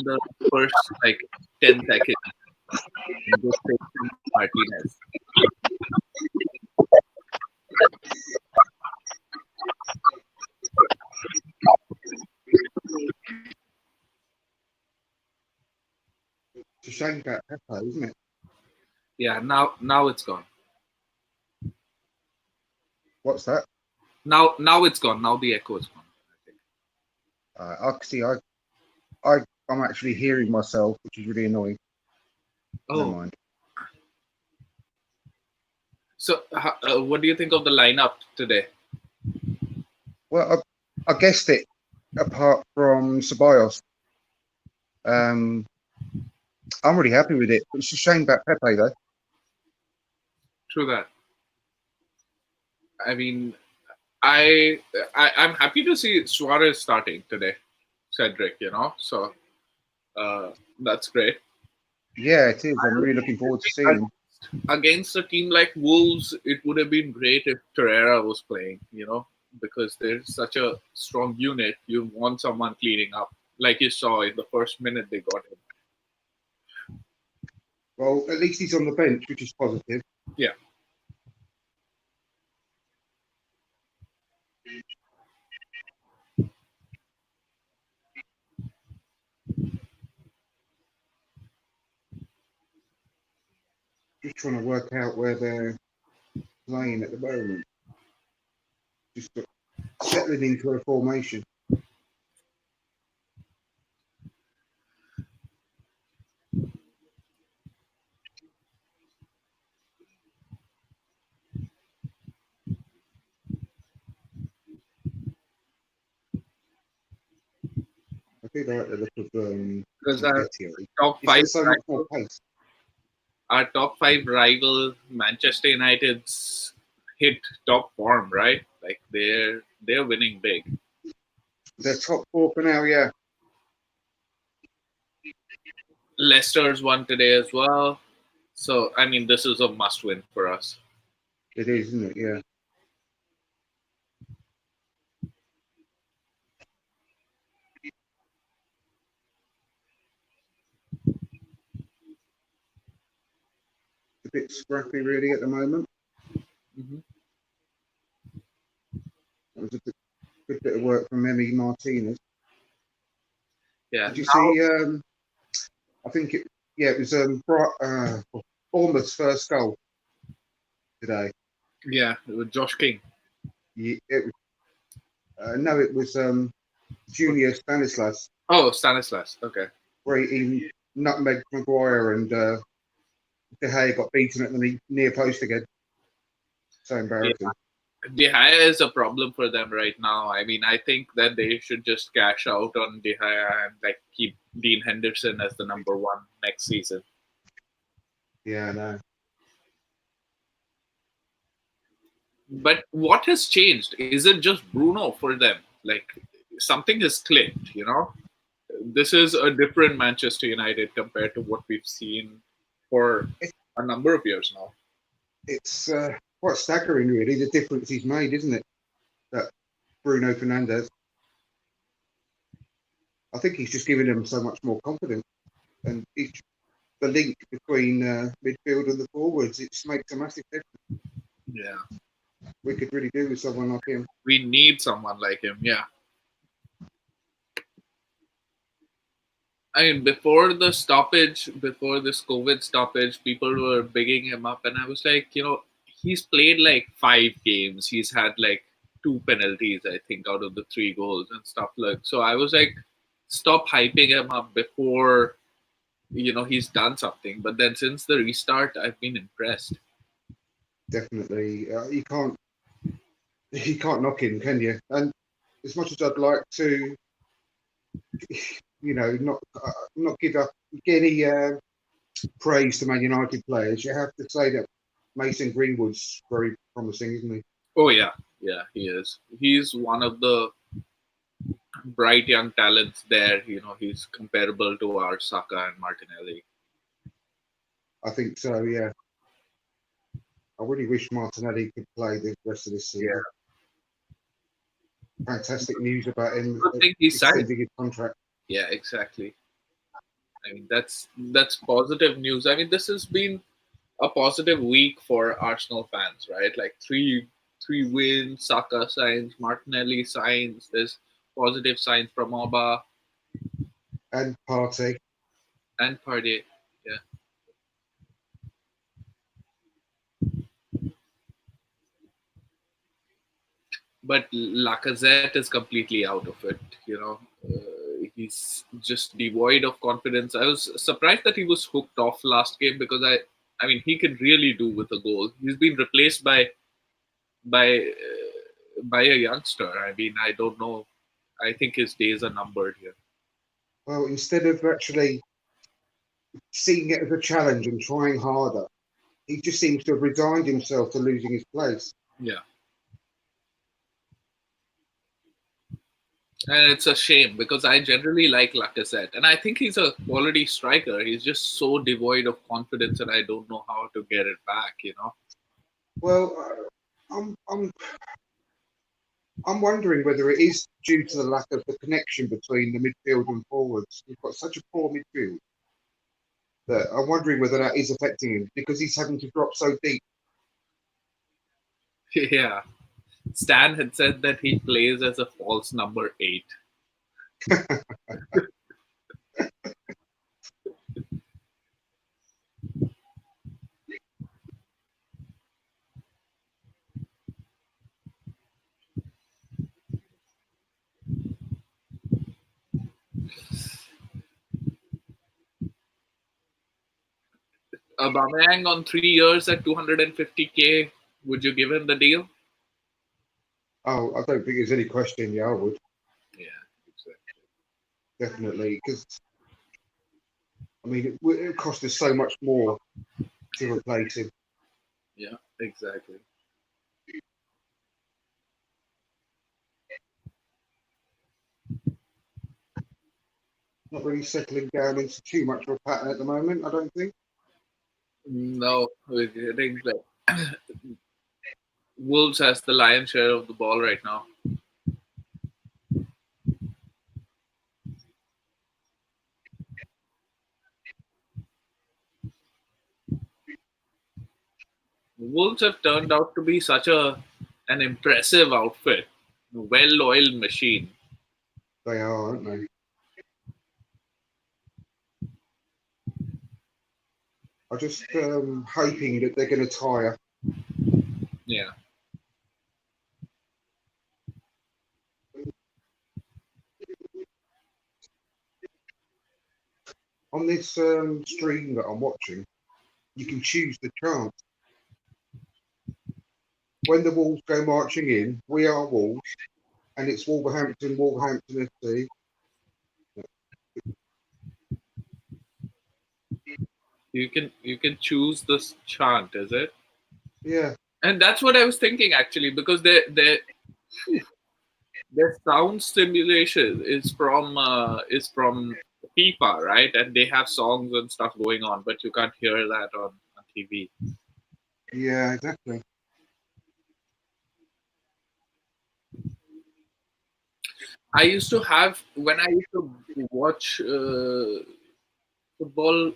the first like 10 seconds. And go straight to Martinez. It's a shame about Pepe, isn't it? Yeah, now it's gone. What's that? Now it's gone. Now the echo is gone. I see. I'm actually hearing myself, which is really annoying. Never Oh, mind. so what do you think of the lineup today? Well, I guessed it. Apart from Ceballos, I'm really happy with it. It's a shame about Pepe though. True that. I mean, I'm happy to see Suarez starting today, Cedric. So that's great. Yeah, it is. I'm really looking forward to seeing him. Against a team like Wolves, it would have been great if Torreira was playing. Because they're such a strong unit. You want someone cleaning up, like you saw in the first minute they got him. Well, at least he's on the bench, which is positive. Yeah. Just trying to work out where they're playing at the moment. Just settling into a formation. I do like the look of Because our Nketiah. top He's five, got so much more pace. our top five rival Manchester United's hit top form, right? Like they're winning big. They're top four for now, yeah. Leicester's won today as well. So I mean, this is a must-win for us. It is, isn't it? Yeah. It's a bit scrappy, really, at the moment. Mm-hmm. That was a good bit of work from Emi Martinez. Yeah. Did you see? I think it. Yeah, it was Bournemouth's first goal today. Yeah, with Josh King. It was, no, it was Junior Stanislas, Oh, Stanislas. Okay. where he nutmegged Maguire and De Gea got beaten at the near post again. So embarrassing. De Gea is a problem for them right now. I mean, I think that they should just cash out on De Gea and like keep Dean Henderson as the number one next season. Yeah, I know. But what has changed? Is it just Bruno for them? Like something has clicked, This is a different Manchester United compared to what we've seen for a number of years now. It's quite staggering, really, the difference he's made, isn't it? That Bruno Fernandes. I think he's just giving them so much more confidence, and the link between midfield and the forwards, it makes a massive difference. Yeah, we could really do with someone like him. We need someone like him. Yeah. I mean, before this COVID stoppage, people were bigging him up, and I was like, he's played like 5 games. He's had like 2 penalties, I think, out of the 3 goals and stuff like. So I was like, stop hyping him up before, he's done something. But then since the restart, I've been impressed. Definitely, you can't knock him, can you? And as much as I'd like to, not give any praise to Man United players, you have to say that Mason Greenwood's very promising, isn't he? Oh yeah, he is. He's one of the bright young talents there. He's comparable to our Saka and Martinelli. I think so. Yeah. I really wish Martinelli could play the rest of this season. Yeah. Fantastic news about him I think he signed his contract. Yeah, exactly. I mean, that's positive news. I mean, this has been a positive week for Arsenal fans, right? Like three wins, Saka signs, Martinelli signs. There's positive signs from Oba And Party. and Partey. Yeah, but Lacazette is completely out of it. He's just devoid of confidence. I was surprised that he was hooked off last game because I mean, he can really do with a goal. He's been replaced by a youngster. I mean, I don't know. I think his days are numbered here. Well, instead of actually seeing it as a challenge and trying harder, he just seems to have resigned himself to losing his place. Yeah, and it's a shame because I generally like Lacazette, and I think he's a quality striker. He's just so devoid of confidence, and I don't know how to get it back. Well, I'm wondering whether it is due to the lack of the connection between the midfield and forwards. We've got such a poor midfield that I'm wondering whether that is affecting him because he's having to drop so deep. Yeah, Stan had said that he plays as a false number 8. Aubameyang on 3 years at 250K. Would you give him the deal? Oh, I don't think there's any question. Yeah, I would Yeah, exactly. definitely because I mean it cost us so much more to replace him. Yeah, exactly. Not really settling down into too much of a pattern at the moment. I don't think. No, we're getting like Wolves has the lion's share of the ball right now. Wolves have turned out to be such an impressive outfit, well-oiled machine. They are, aren't they? I'm just hoping that they're going to tire. Yeah, On this stream that I'm watching, you can choose the chant. When the Wolves go marching in, we are Wolves, and it's Wolverhampton, Wolverhampton FC. you can choose this chant, is it? Yeah, And that's what I was thinking actually, because their sound stimulation is from FIFA, right? And they have songs and stuff going on, but you can't hear that on TV. yeah, exactly. I used to have when I used to watch football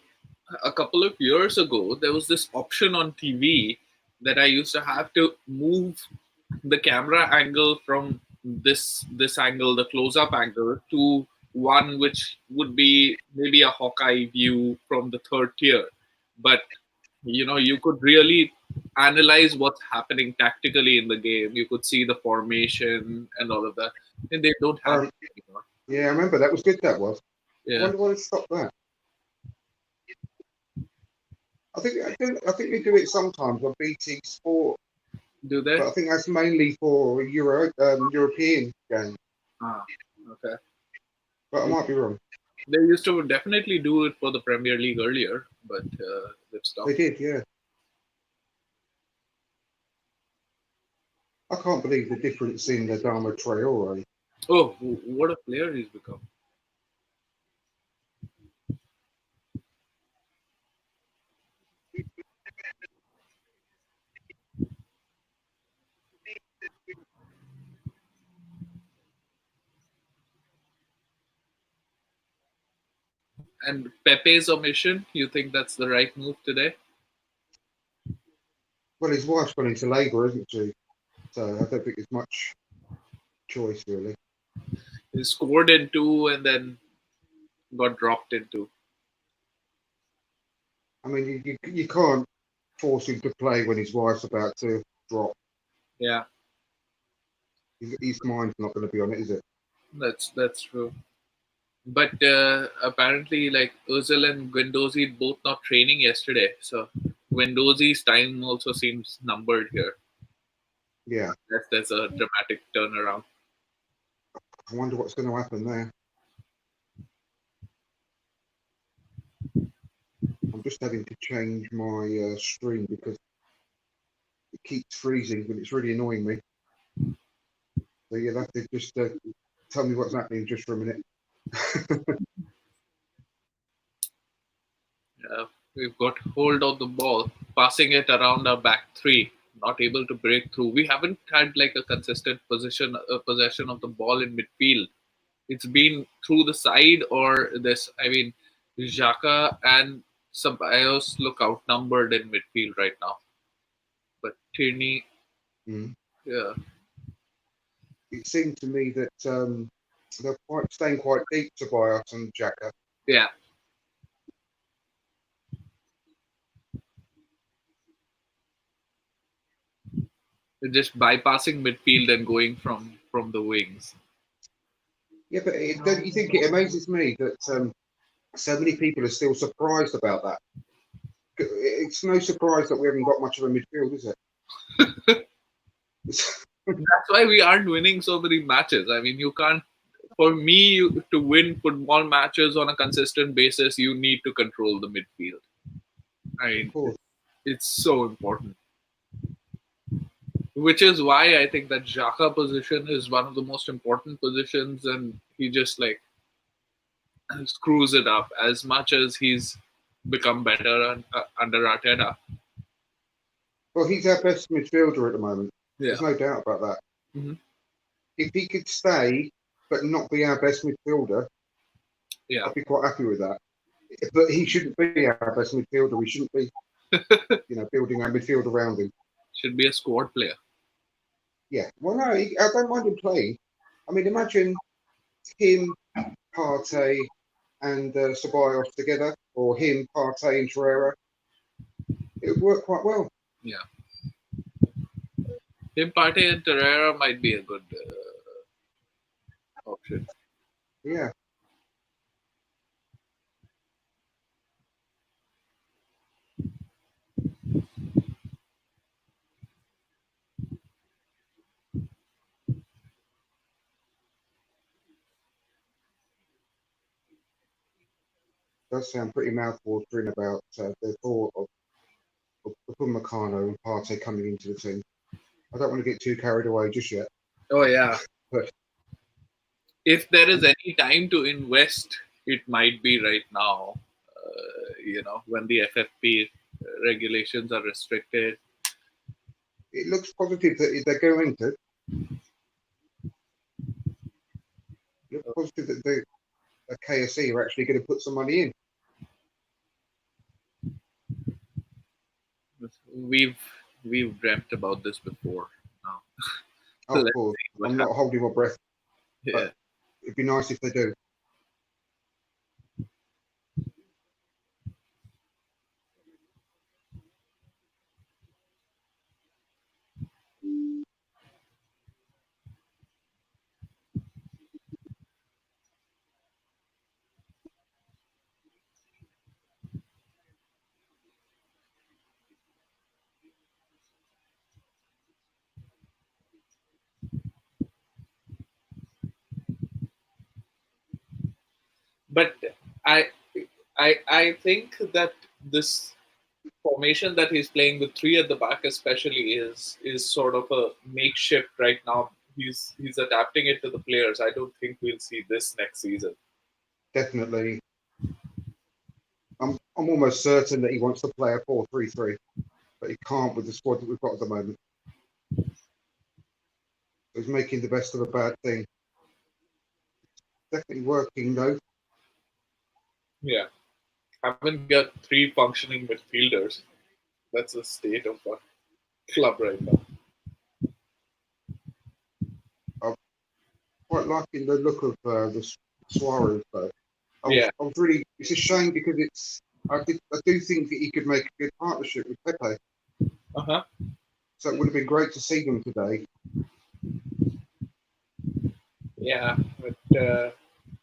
a couple of years ago. There was this option on TV that I used to have to move the camera angle from this angle, the close-up angle, to one which would be maybe a Hawkeye view from the third tier. But you could really analyze what's happening tactically in the game. You could see the formation and all of that, and they don't have Um, it anymore. yeah, I remember that was good. That was. I Yeah, wonder why they stopped that. I think they do it sometimes on BT Sport, do they? but I think that's mainly for European games. Ah, okay. But I might be wrong. They used to definitely do it for the Premier League earlier, but they've They stopped. did, yeah. I can't believe the difference in the Dharma Traore. Oh, what a player he's become! And Pepe's omission, you think that's the right move today? Well, his wife's gone into labour, isn't she? So I don't think there's much choice really. He scored in two and then got dropped in two. I mean, you can't force him to play when his wife's about to drop. Yeah, His mind's not going to be on it, is it? that's true. But apparently, like Özil and Guendouzi both not training yesterday, so Guendouzi's time also seems numbered here. Yeah. That's a dramatic turnaround. I wonder what's going to happen there. I'm just having to change my stream because it keeps freezing and it's really annoying me. So you'll have to just tell me what's happening just for a minute. We've got hold of the ball, passing it around our back three, not able to break through. We haven't had like a consistent possession of the ball in midfield. It's been through the side or this. I mean, Xhaka and Ceballos look outnumbered in midfield right now. But Tierney, Mm. yeah, It seemed to me that they're staying quite deep, Tobias and Xhaka. yeah, just bypassing midfield and going from the wings. Yeah, but don't you think it amazes me that so many people are still surprised about that? It's no surprise that we haven't got much of a midfield, is it? That's why we aren't winning so many matches. I mean, you can't. For me, to win football matches on a consistent basis, you need to control the midfield. I Of mean, course. it's so important. Which is why I think that Xhaka position is one of the most important positions, and he just like screws it up as much as he's become better under Arteta. Well, he's our best midfielder at the moment. Yeah. There's no doubt about that. Mhm. If he could stay but not be our best midfielder, Yeah. I'd be quite happy with that. But he shouldn't be our best midfielder. We shouldn't be, building our midfield around him. Should be a squad player. Yeah. Well, no, I don't mind him playing. I mean, imagine him, Partey, and Ceballos together, or him, Partey, and Torreira. It would work quite well. Yeah. Him, Partey, and Torreira might be a good option. Yeah. Does sound pretty mouthwatering about the thought of Upamecano and Partey coming into the team. I don't want to get too carried away just yet. Oh yeah. But If there is any time to invest, it might be right now. When the FFP regulations are restricted. it looks positive that they're going to. It looks positive that the KSE are actually going to put some money in. We've dreamt about this before. Now, Of let's course, see what I'm not happens. holding my breath, Yeah. but it'd be nice if they do. But I I think that this formation that he's playing with three at the back, especially, is sort of a makeshift right now. He's adapting it to the players. I don't think we'll see this next season. Definitely, I'm almost certain that he wants to play a 4-3-3, but he can't with the squad that we've got at the moment. He's making the best of a bad thing. Definitely working though. Yeah, haven't got three functioning midfielders. That's the state of our club right now. I'm quite liking the look of the Suarez though. Yeah. I was really. It's a shame because I do think that he could make a good partnership with Pepe. Uh huh. So it would have been great to see them today. Yeah, but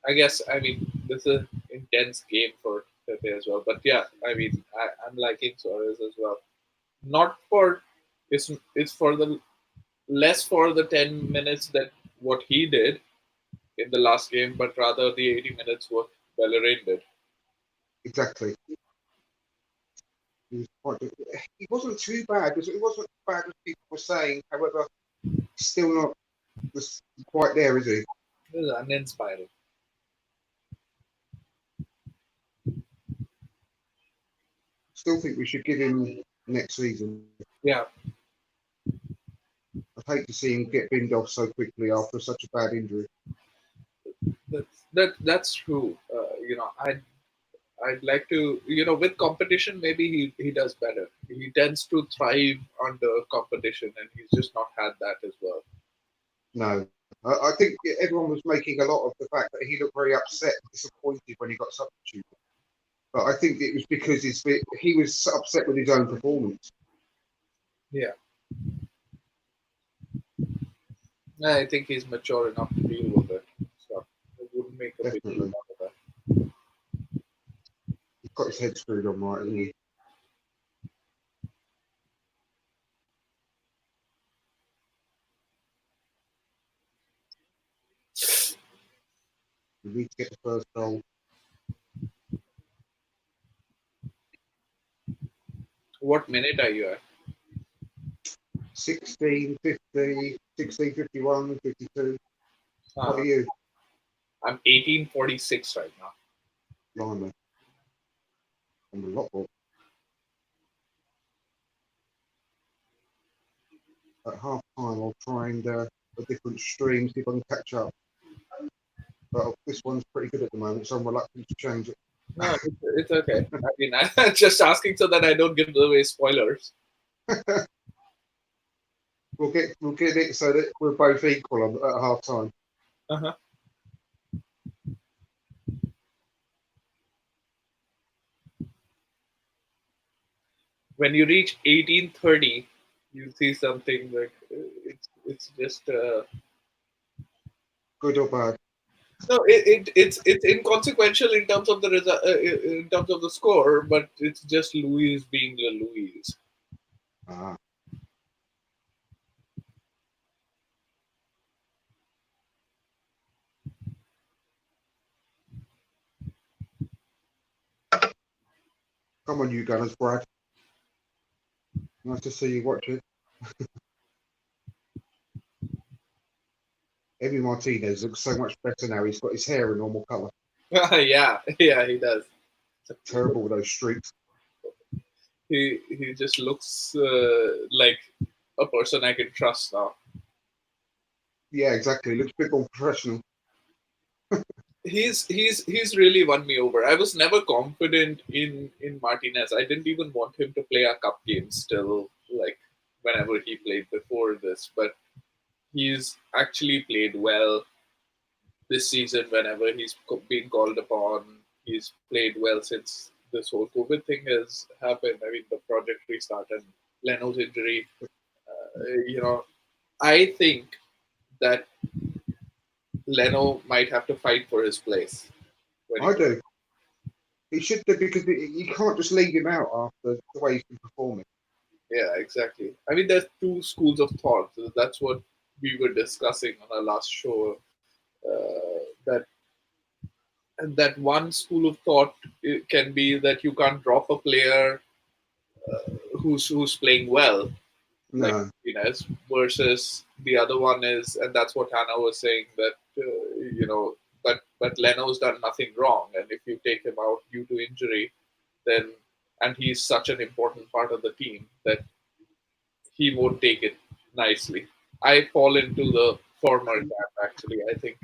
I guess I mean this is an intense game for Pepe as well. But yeah, I mean I'm liking Suarez as well. Not for it's for the less for the 10 minutes that what he did in the last game, but rather the 80 minutes what Bellerin did. Exactly. He was quite. He wasn't too bad. It wasn't as bad as people were saying. However, still not quite there, is he? It was uninspiring. Still think we should give him next season. Yeah, I'd hate to see him get binned off so quickly after such a bad injury. that's true. I'd like to, with competition, maybe he does better. He tends to thrive under competition, and he's just not had that as well. No. I think everyone was making a lot of the fact that he looked very upset and disappointed when he got substituted. But I think it was because he was upset with his own performance. Yeah, I think he's mature enough to deal with it. So it wouldn't make a big deal Definitely. out of that. He's got his head screwed on right, hasn't he? We need to get the first goal. What minute are you at? 16:50, 16:51, 52. What Uh, are you? I'm 1846 right now. Blimey. I'm a lot more. At half time, I'll try and a different stream, see if I can catch up. But this one's pretty good at the moment, so I'm reluctant to change it. No, it's okay. I mean, I'm just asking so that I don't give away spoilers. We'll get it so that we're both equal at half time. Uh-huh. When you reach 1830, you see something like it's just Good or bad? no, it's inconsequential in terms of the result, in terms of the score, but it's just Louise being a Louise. Ah, come on, you Gunners, Brad. Nice to see you watch it. Emi Martinez looks so much better now. He's got his hair a normal colour. Yeah, yeah, he does. Terrible with those streaks. He just looks like a person I can trust now. Yeah, exactly. Looks a bit more professional. He's really won me over. I was never confident in Martinez. I didn't even want him to play a cup game still, like whenever he played before this. But he's actually played well this season. Whenever he's been called upon, he's played well since this whole COVID thing has happened. I mean, the project restart and Leno's injury. I think that Leno might have to fight for his place when he I do. He should do because you can't just leave him out after the way he's been performing. Yeah, exactly. I mean, there's two schools of thought. So that's what we were discussing on our last show. That and that one school of thought can be that you can't drop a player who's playing well, like No, Martinez, versus the other one is, and that's what Hannah was saying that but Leno's done nothing wrong, and if you take him out due to injury, then and he's such an important part of the team that he won't take it nicely. I fall into the former camp actually. I think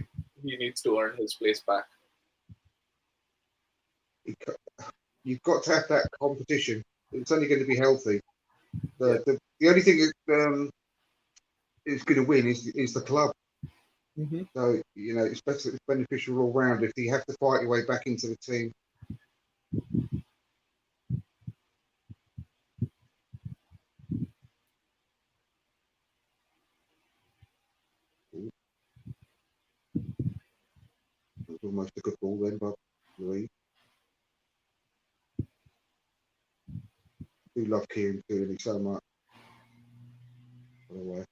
he needs to earn his place back. It, you've got to have that competition. It's only going to be healthy. Yeah. The only thing that is going to win is the club. Mm-hmm. So it's better, it's beneficial all round if you have to fight your way back into the team. Ooh, that was almost a good ball then, but Louise. I do love Kieran Tierney so much. By the way.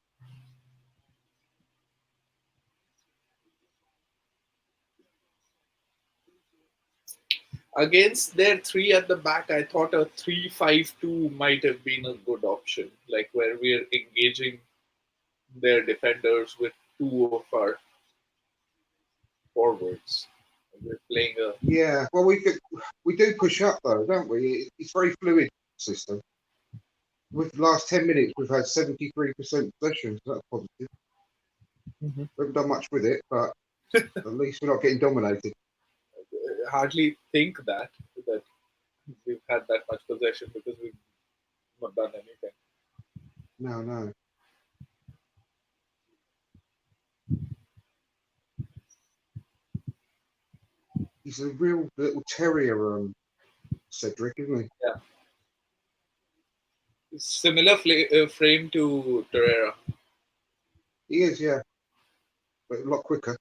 Against their three at the back, I thought a 3-5-2 might have been a good option, like where we're engaging their defenders with two of our forwards. We're playing a Yeah, well, we do push up though, don't we? It's very fluid system. With the last 10 minutes, we've had 73% possession. So that's positive. Mhm. We haven't done much with it, but at least we're not getting dominated. hardly think that we've had that much possession because we've not done anything. No, no. He's a real little terrier, Cedric, isn't he? Yeah, similar frame to Torreira. He is, yeah, but a lot quicker.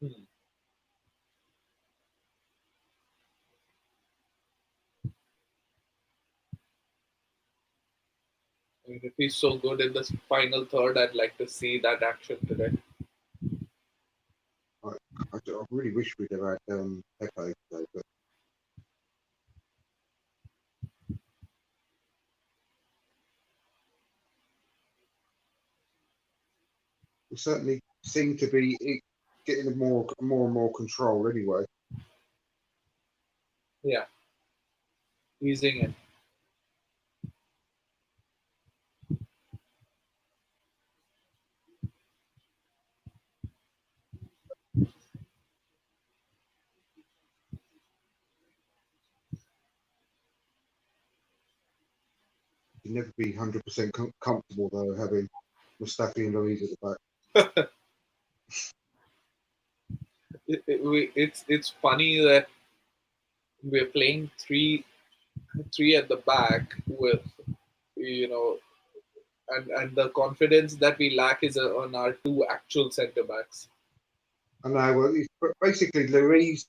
Hmm. I mean, if he's so good in this final third, I'd like to see that action today. I, I really wish we'd have had Pepe today, but we certainly seem to be getting more and more control anyway. Yeah, easing in. You can never be 100% comfortable though having Mustafi and Louise at the back. It's funny that we're playing three at the back with you know and the confidence that we lack is on our two actual centre backs. I know. Well, basically Louise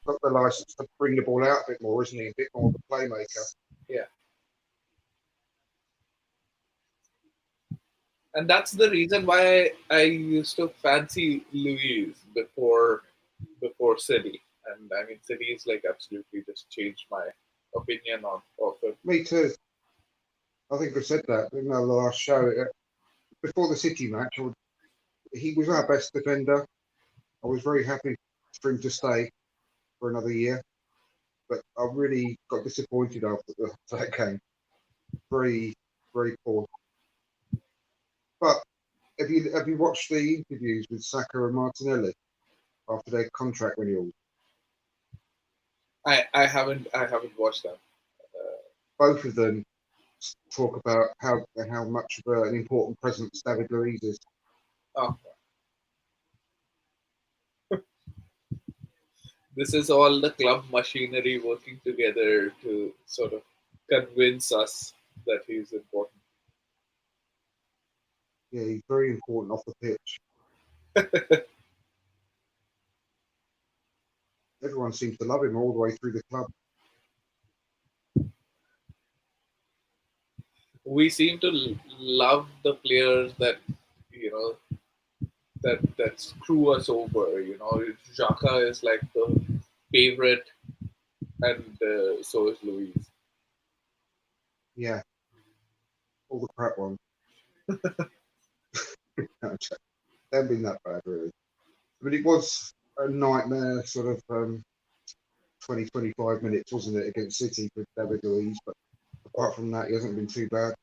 got the license to bring the ball out a bit more, isn't he? A bit more of a playmaker. Yeah, and that's the reason why I used to fancy Louise before City, and I mean City's like absolutely just changed my opinion of it. Me too. I think I said that in the last show. Before the City match, he was our best defender. I was very happy for him to stay for another year, but I really got disappointed after that game. Very, very poor. But have you watched the interviews with Saka and Martinelli after their contract renewal? I haven't watched that. Both of them talk about how much of an important presence David Luiz is. Oh, this is all the club machinery working together to sort of convince us that he's important. Yeah, he's very important off the pitch. Everyone seems to love him all the way through the club. We seem to love the players that you know that screw us over. Xhaka is like the favorite, and so is Louise. Yeah, all the crap ones. No, they haven't been that bad, really. But it was a nightmare sort of 20, 25 minutes, wasn't it, against City for David Luiz? But apart from that, he hasn't been too bad.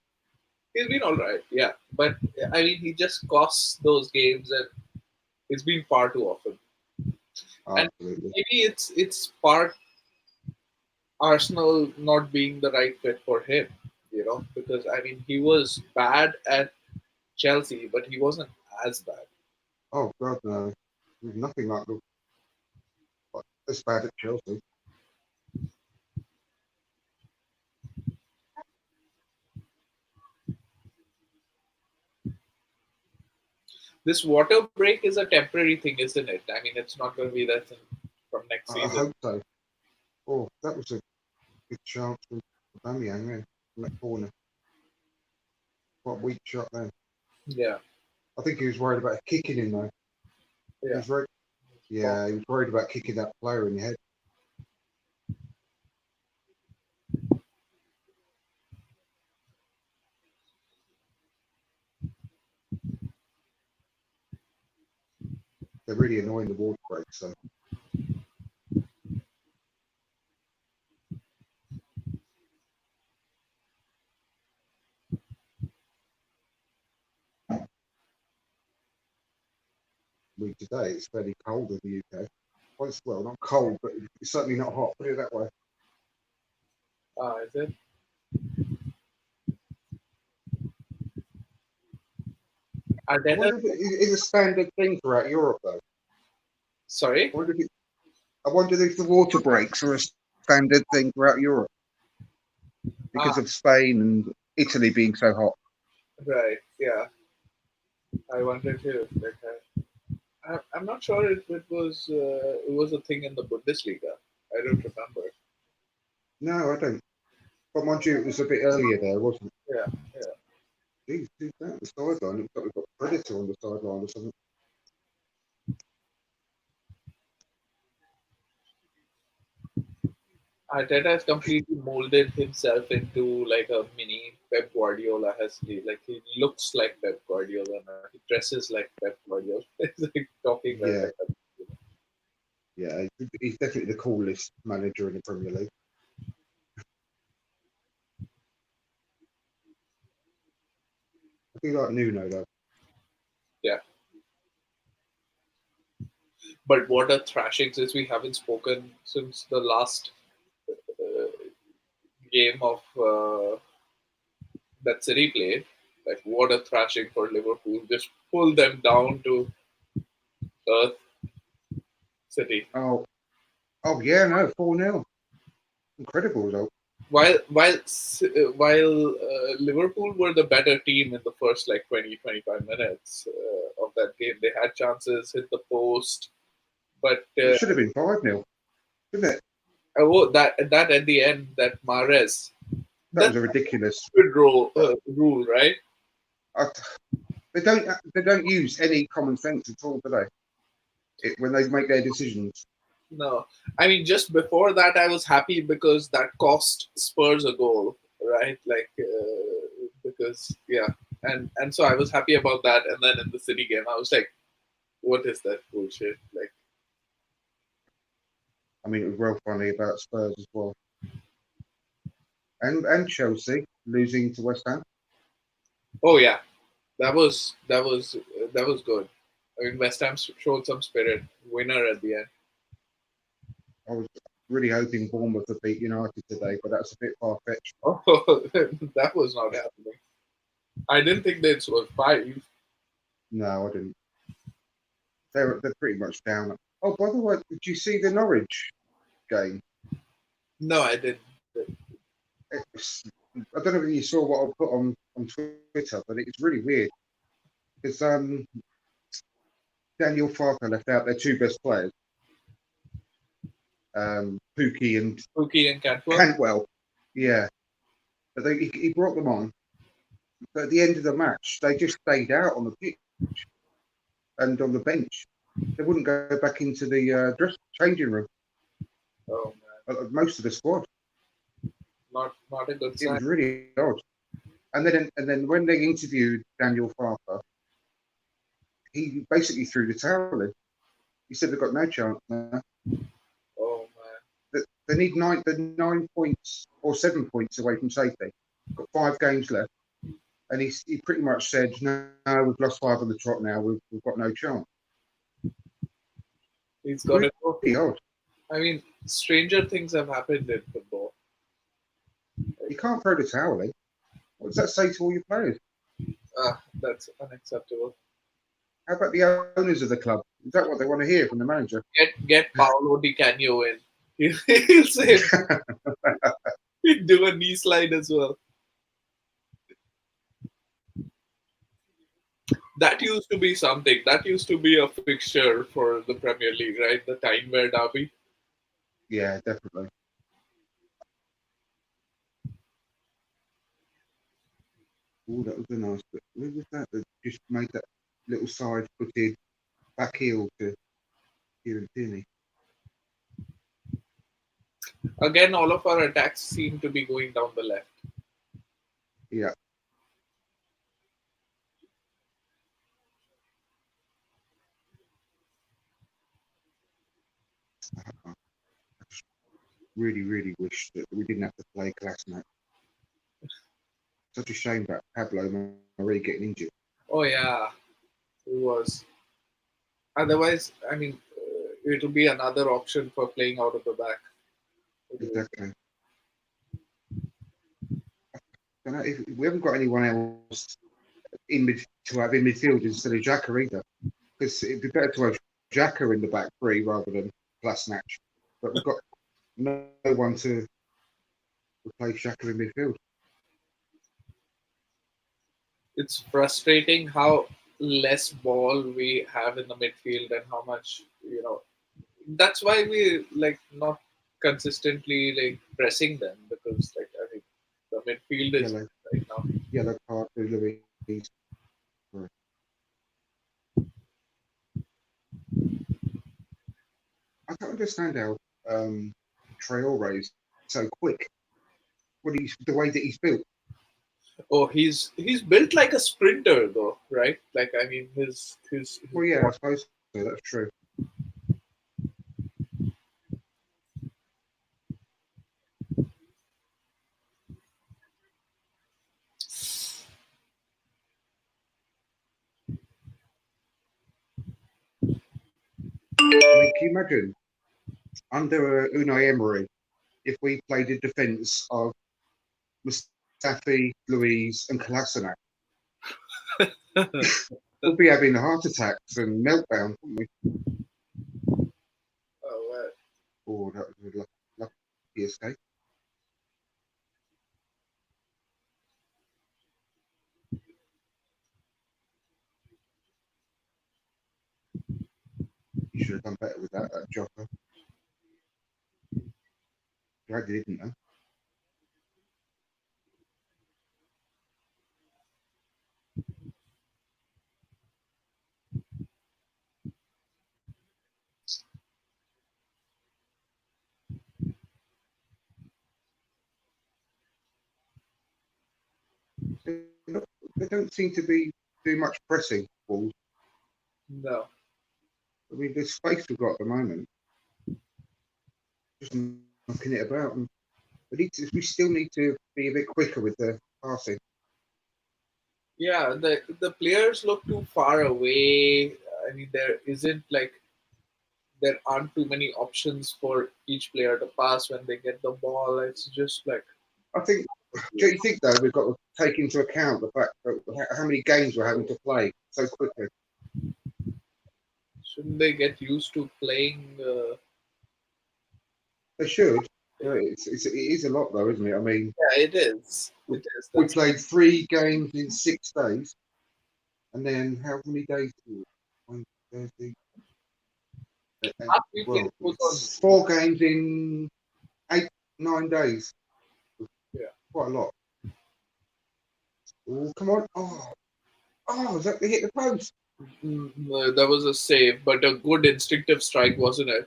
He's been all right, yeah, but I mean, he just costs those games, and it's been far too often. And Absolutely. maybe it's part. Arsenal not being the right fit for him, because I mean he was bad at Chelsea, but he wasn't as bad. Oh God, no, there's nothing like this bad at Chelsea. This water break is a temporary thing, isn't it? I mean, it's not going to be that thing from next I season. hope so. Oh, that was a good chance from Aubameyang there from that corner. What a weak shot there. Yeah, I think he was worried about kicking him though. He yeah. was worried. Well, Yeah, he was worried about kicking that player in the head. They're really annoying the water breaks. So today it's fairly cold in the UK. Well, not cold, but it's certainly not hot. Put it that way. is it? I Arteta, wonder if it is a standard thing throughout Europe though. sorry. I wonder if the water breaks are a standard thing throughout Europe Ah, because of Spain and Italy being so hot. right. Yeah, I wonder too. Like, I'm not sure if it was a thing in the Bundesliga. I don't remember. No, I don't. But mind you, it was a bit earlier there, wasn't it? Yeah, yeah. Jeez, who's that? The sideline. Looks like we've got Predator on the sideline or something. Arteta has completely molded himself into like a mini Pep Guardiola. Like he looks like Pep Guardiola now. He dresses like Pep Guardiola. He's like talking like Yeah, that. yeah. He's definitely the coolest manager in the Premier League. I do like Nuno though. Yeah. But what a thrashing, since we haven't spoken since the last uh, game of that City played. Like what a thrashing for Liverpool. Just pull them down to earth. City. Oh, oh yeah, no, 4-0. Incredible result. While Liverpool were the better team in the first like 20-25 minutes of that game, they had chances, hit the post, but It should have been 5-0, shouldn't it? that at the end, that Mahrez, That that's was a ridiculous. a good rule, right? I, they don't use any common sense at all, do they? When they make their decisions. No, I mean just before that, I was happy because that cost Spurs a goal, right? Like because yeah, and so I was happy about that. And then in the City game, I was like, what is that bullshit? Like, I mean, it was well funny about Spurs as well, and Chelsea losing to West Ham. oh yeah, that was good. I mean, West Ham showed some spirit. Winner at the end. I was really hoping Bournemouth would beat United today, but that's a bit far fetched. Oh, that was not happening. I didn't think they'd score five. No, I didn't. They're pretty much down. Oh, by the way, did you see the Norwich game? No, I didn't. It's, I don't know if you saw what I put on Twitter, but it's really weird because Daniel Farker left out their two best players, Pookie and Pookie and Cantwell. Cantwell. Yeah, but he brought them on. But at the end of the match, they just stayed out on the pitch and on the bench. They wouldn't go back into the changing room. Oh man, Most of the squad. not a good It sign. was really odd. And then when they interviewed Daniel Farker, he basically threw the towel in. He said they've got no chance now. Oh man, They need they're 9 points or 7 points away from safety. Got 5 games left. And he pretty much said, no, we've lost 5 on the trot now. We've got no chance. he's got Really to go. odd. I mean, stranger things have happened in football. You can't throw the towel in. What does that say to all your players? That's unacceptable. How about the owners of the club? Is that what they want to hear from the manager? Get Paolo Di Canio in. He'll say he'll do a knee slide as well. That used to be something. That used to be a fixture for the Premier League, right? The Tyne-Wear derby. Yeah, definitely. Oh, that was a nice bit. Where was that? That just made that little side-footed back heel to Kieran Tierney. Again, all of our attacks seem to be going down the left. Yeah. I just really, really wish that we didn't have to play Klasnak. Such a shame about Pablo Marie getting injured. Oh yeah, it was. Otherwise, I mean, it'll be another option for playing out of the back. Exactly. I don't know if we haven't got anyone else in mid to have in midfield instead of Xhaka either, because it'd be better to have Xhaka in the back three rather than Klasnak. But we've got no one to replace Xhaka in midfield. It's frustrating how less ball we have in the midfield and how much that's why we like not consistently like pressing them because like I think the midfield is Yellow, right now. yellow card for Louise. I don't understand how Traore is so quick. The way that he's built. Oh, he's built like a sprinter though, right? Like I mean his Well, yeah, I suppose so. That's true. I mean, can you imagine under Unai Emery if we played a defence of Mustafi, Louise, and Kolasinac? We'll be having heart attacks and meltdowns, wouldn't we? oh, Oh, that was a lucky escape. You should have done better with that Jota. Glad you didn't, though. They they don't seem to be doing much pressing balls. no. I mean, the space we've got at the moment, just knocking it about. And we still need to be a bit quicker with the passing. Yeah, the players look too far away. I mean there aren't too many options for each player to pass when they get the ball. It's just like I think. Do you think though we've got to take into account the fact that how many games we're having to play so quickly? shouldn't they get used to playing They should. It is a lot though, isn't it? I mean, yeah, it is. It is. we That's played 3 games in 6 days, and then how many days? Wednesday, Thursday. half weekend Well, goes on. it's 4 games in 8, 9 days. Yeah. Quite a lot. Oh, come on! Is that they hit the post? That was a save, but a good instinctive strike, wasn't it?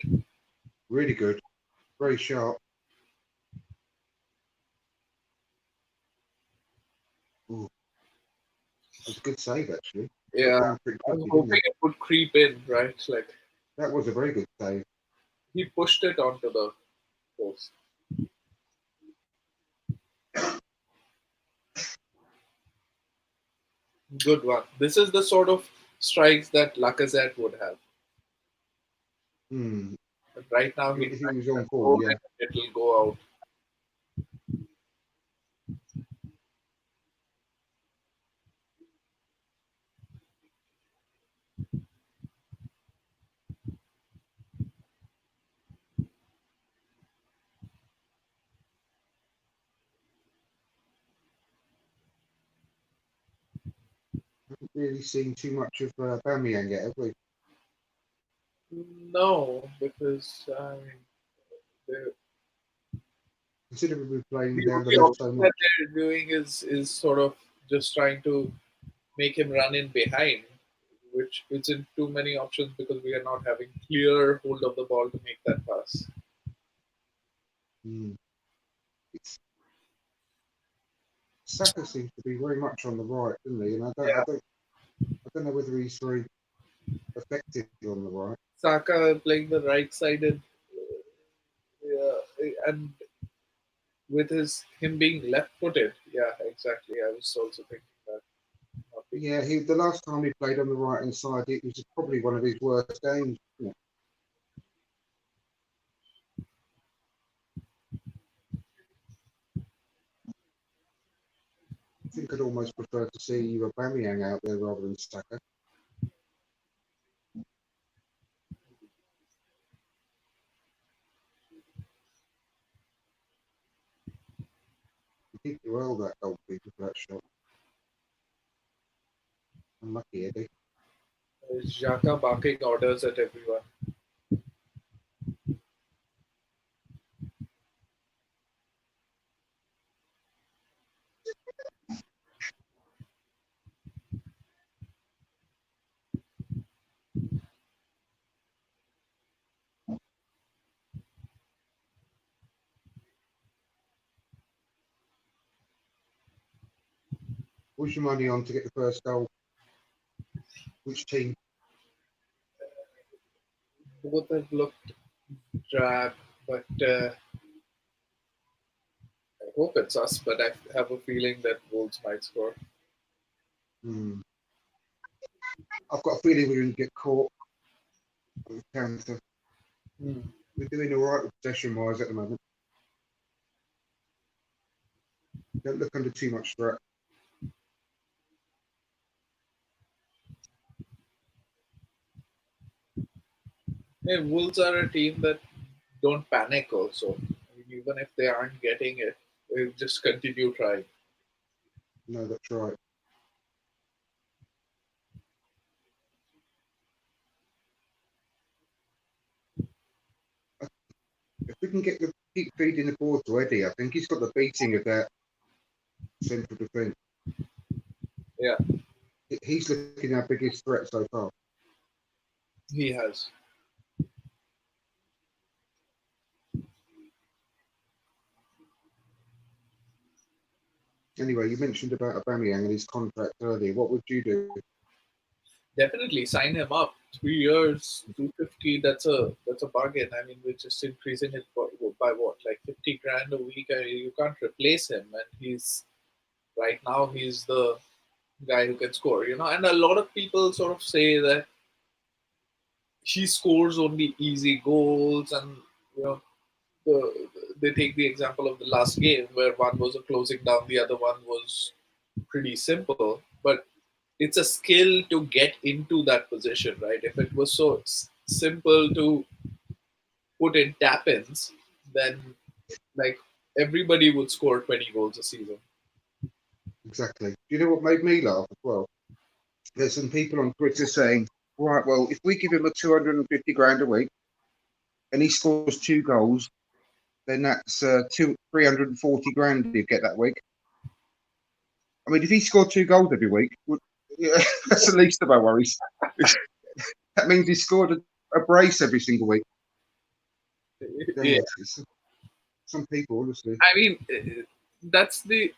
Really good, very sharp. Ooh, that's a good save actually. Got Yeah, down pretty I was quickly, didn't hoping it? it would creep in, right? Like That was a very good save. he pushed it onto the post. Good one. This is the sort of strikes that Lacazette would have. Hmm. But right now he If he tries was to on form, control yeah. it, it'll go out. really seen too much of Aubameyang yet, have we? No, because I mean, Considering we're playing the down the only left so option that much. they're doing is sort of just trying to make him run in behind, which isn't too many options because we are not having clear hold of the ball to make that pass. Mm. It's, Saka seems to be very much on the right, doesn't he? And Yeah, I don't know whether he's very effective on the right. Saka playing the right-sided, and with him being left-footed. Yeah, exactly. I was also thinking that. Not being Yeah, the last time he played on the right hand side, it was probably one of his worst games. I think I'd almost prefer to see Aubameyang out there rather than Saka. He did well, that goalkeeper, for that shot. Unlucky, Eddie. Xhaka barking orders at everyone. What's your money on to get the first goal? Which team? Both have looked drab, but I hope it's us. But I have a feeling that Wolves might score. Hmm. I've got a feeling we're going to get caught on the counter. Hmm. We're doing all right possession wise at the moment. Don't look under too much threat. Hey, Wolves are a team that don't panic. Also, I mean, even if they aren't getting it, they just continue trying. No, that's right. If we can keep feeding the ball to Eddie, I think he's got the beating of that central defence. Yeah, He's looking our biggest threat so far. he has. Anyway, you mentioned about Aubameyang and his contract earlier. What would you do? Definitely sign him up. 3 years, 250. That's a bargain. I mean, we're just increasing it by what, like 50 grand a week. I mean, you can't replace him, and he's right now he's the guy who can score. And a lot of people sort of say that he scores only easy goals, and you know they take the example of the last game where one was a closing down, the other one was pretty simple. But it's a skill to get into that position, right? If it was so simple to put in tap-ins, then like everybody would score 20 goals a season. Exactly. Do you know what made me laugh as well? There's some people on Twitter saying, right, well, if we give him a 250 grand a week and he scores 2 goals, then that's 340 grand he'd get that week. I mean, if he scored 2 goals every week, yeah, that's the least of our worries. That means he scored a brace every single week. Yeah, Some people, honestly. I mean, that's the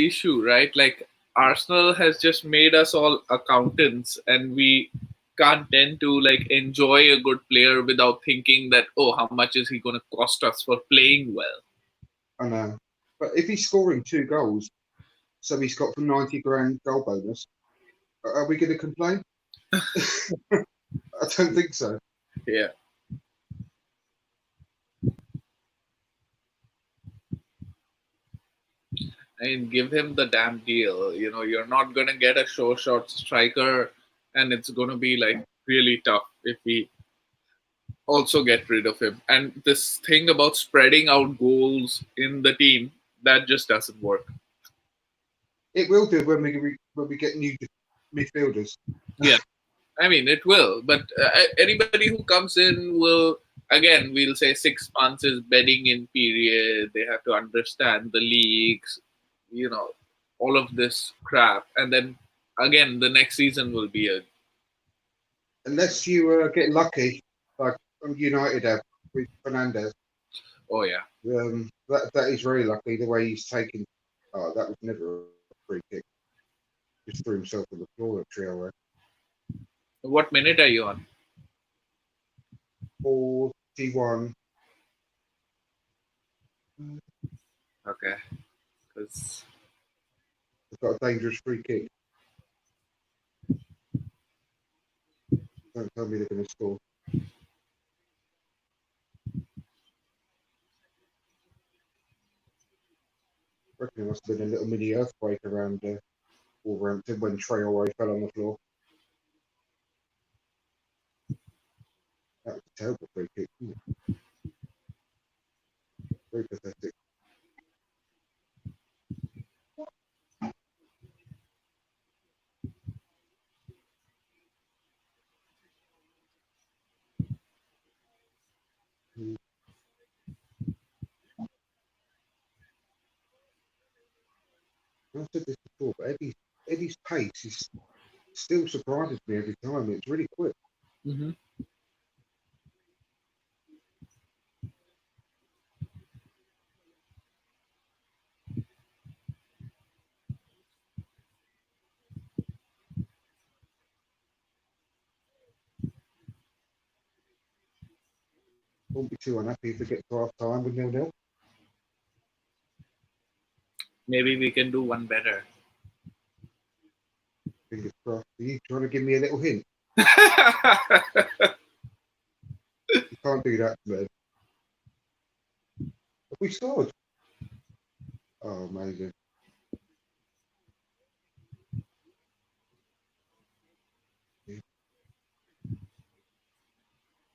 issue, right? Like Arsenal has just made us all accountants, and we can't tend to like enjoy a good player without thinking that, oh, how much is he going to cost us for playing well? I know. But if he's scoring 2 goals, so he's got from 90 grand goal bonus, are we going to complain? I don't think so. Yeah. I mean, give him the damn deal. You're not going to get a sure shot striker, and it's going to be like really tough if we also get rid of him. And this thing about spreading out goals in the team, that just doesn't work. It will do when we get new. midfielders. Yeah, I mean it will, but anybody who comes in will, again, we'll say 6 months is bedding in period. They have to understand the leagues, you know, all of this crap, and then again the next season will be a Unless you get lucky, like United have with Fernandez. oh yeah. That is very lucky the way he's taken. Oh, that was never a free kick. Just threw himself on the floor at Traore. What minute are you on? 41. Okay, because They've got a dangerous free kick. Don't tell me they're going to score. I reckon there must have been a little mini earthquake around Wolverhampton when Traore fell on the floor. That was a terrible free kick. Very pathetic. I said this before, but Eddie's pace is still surprises me every time. It's really quick. mm-hmm. Won't be too unhappy if we get to half time with 0-0. Maybe we can do one better. Fingers crossed. Are you trying to give me a little hint? You can't do that, man. Have we scored? Oh, amazing.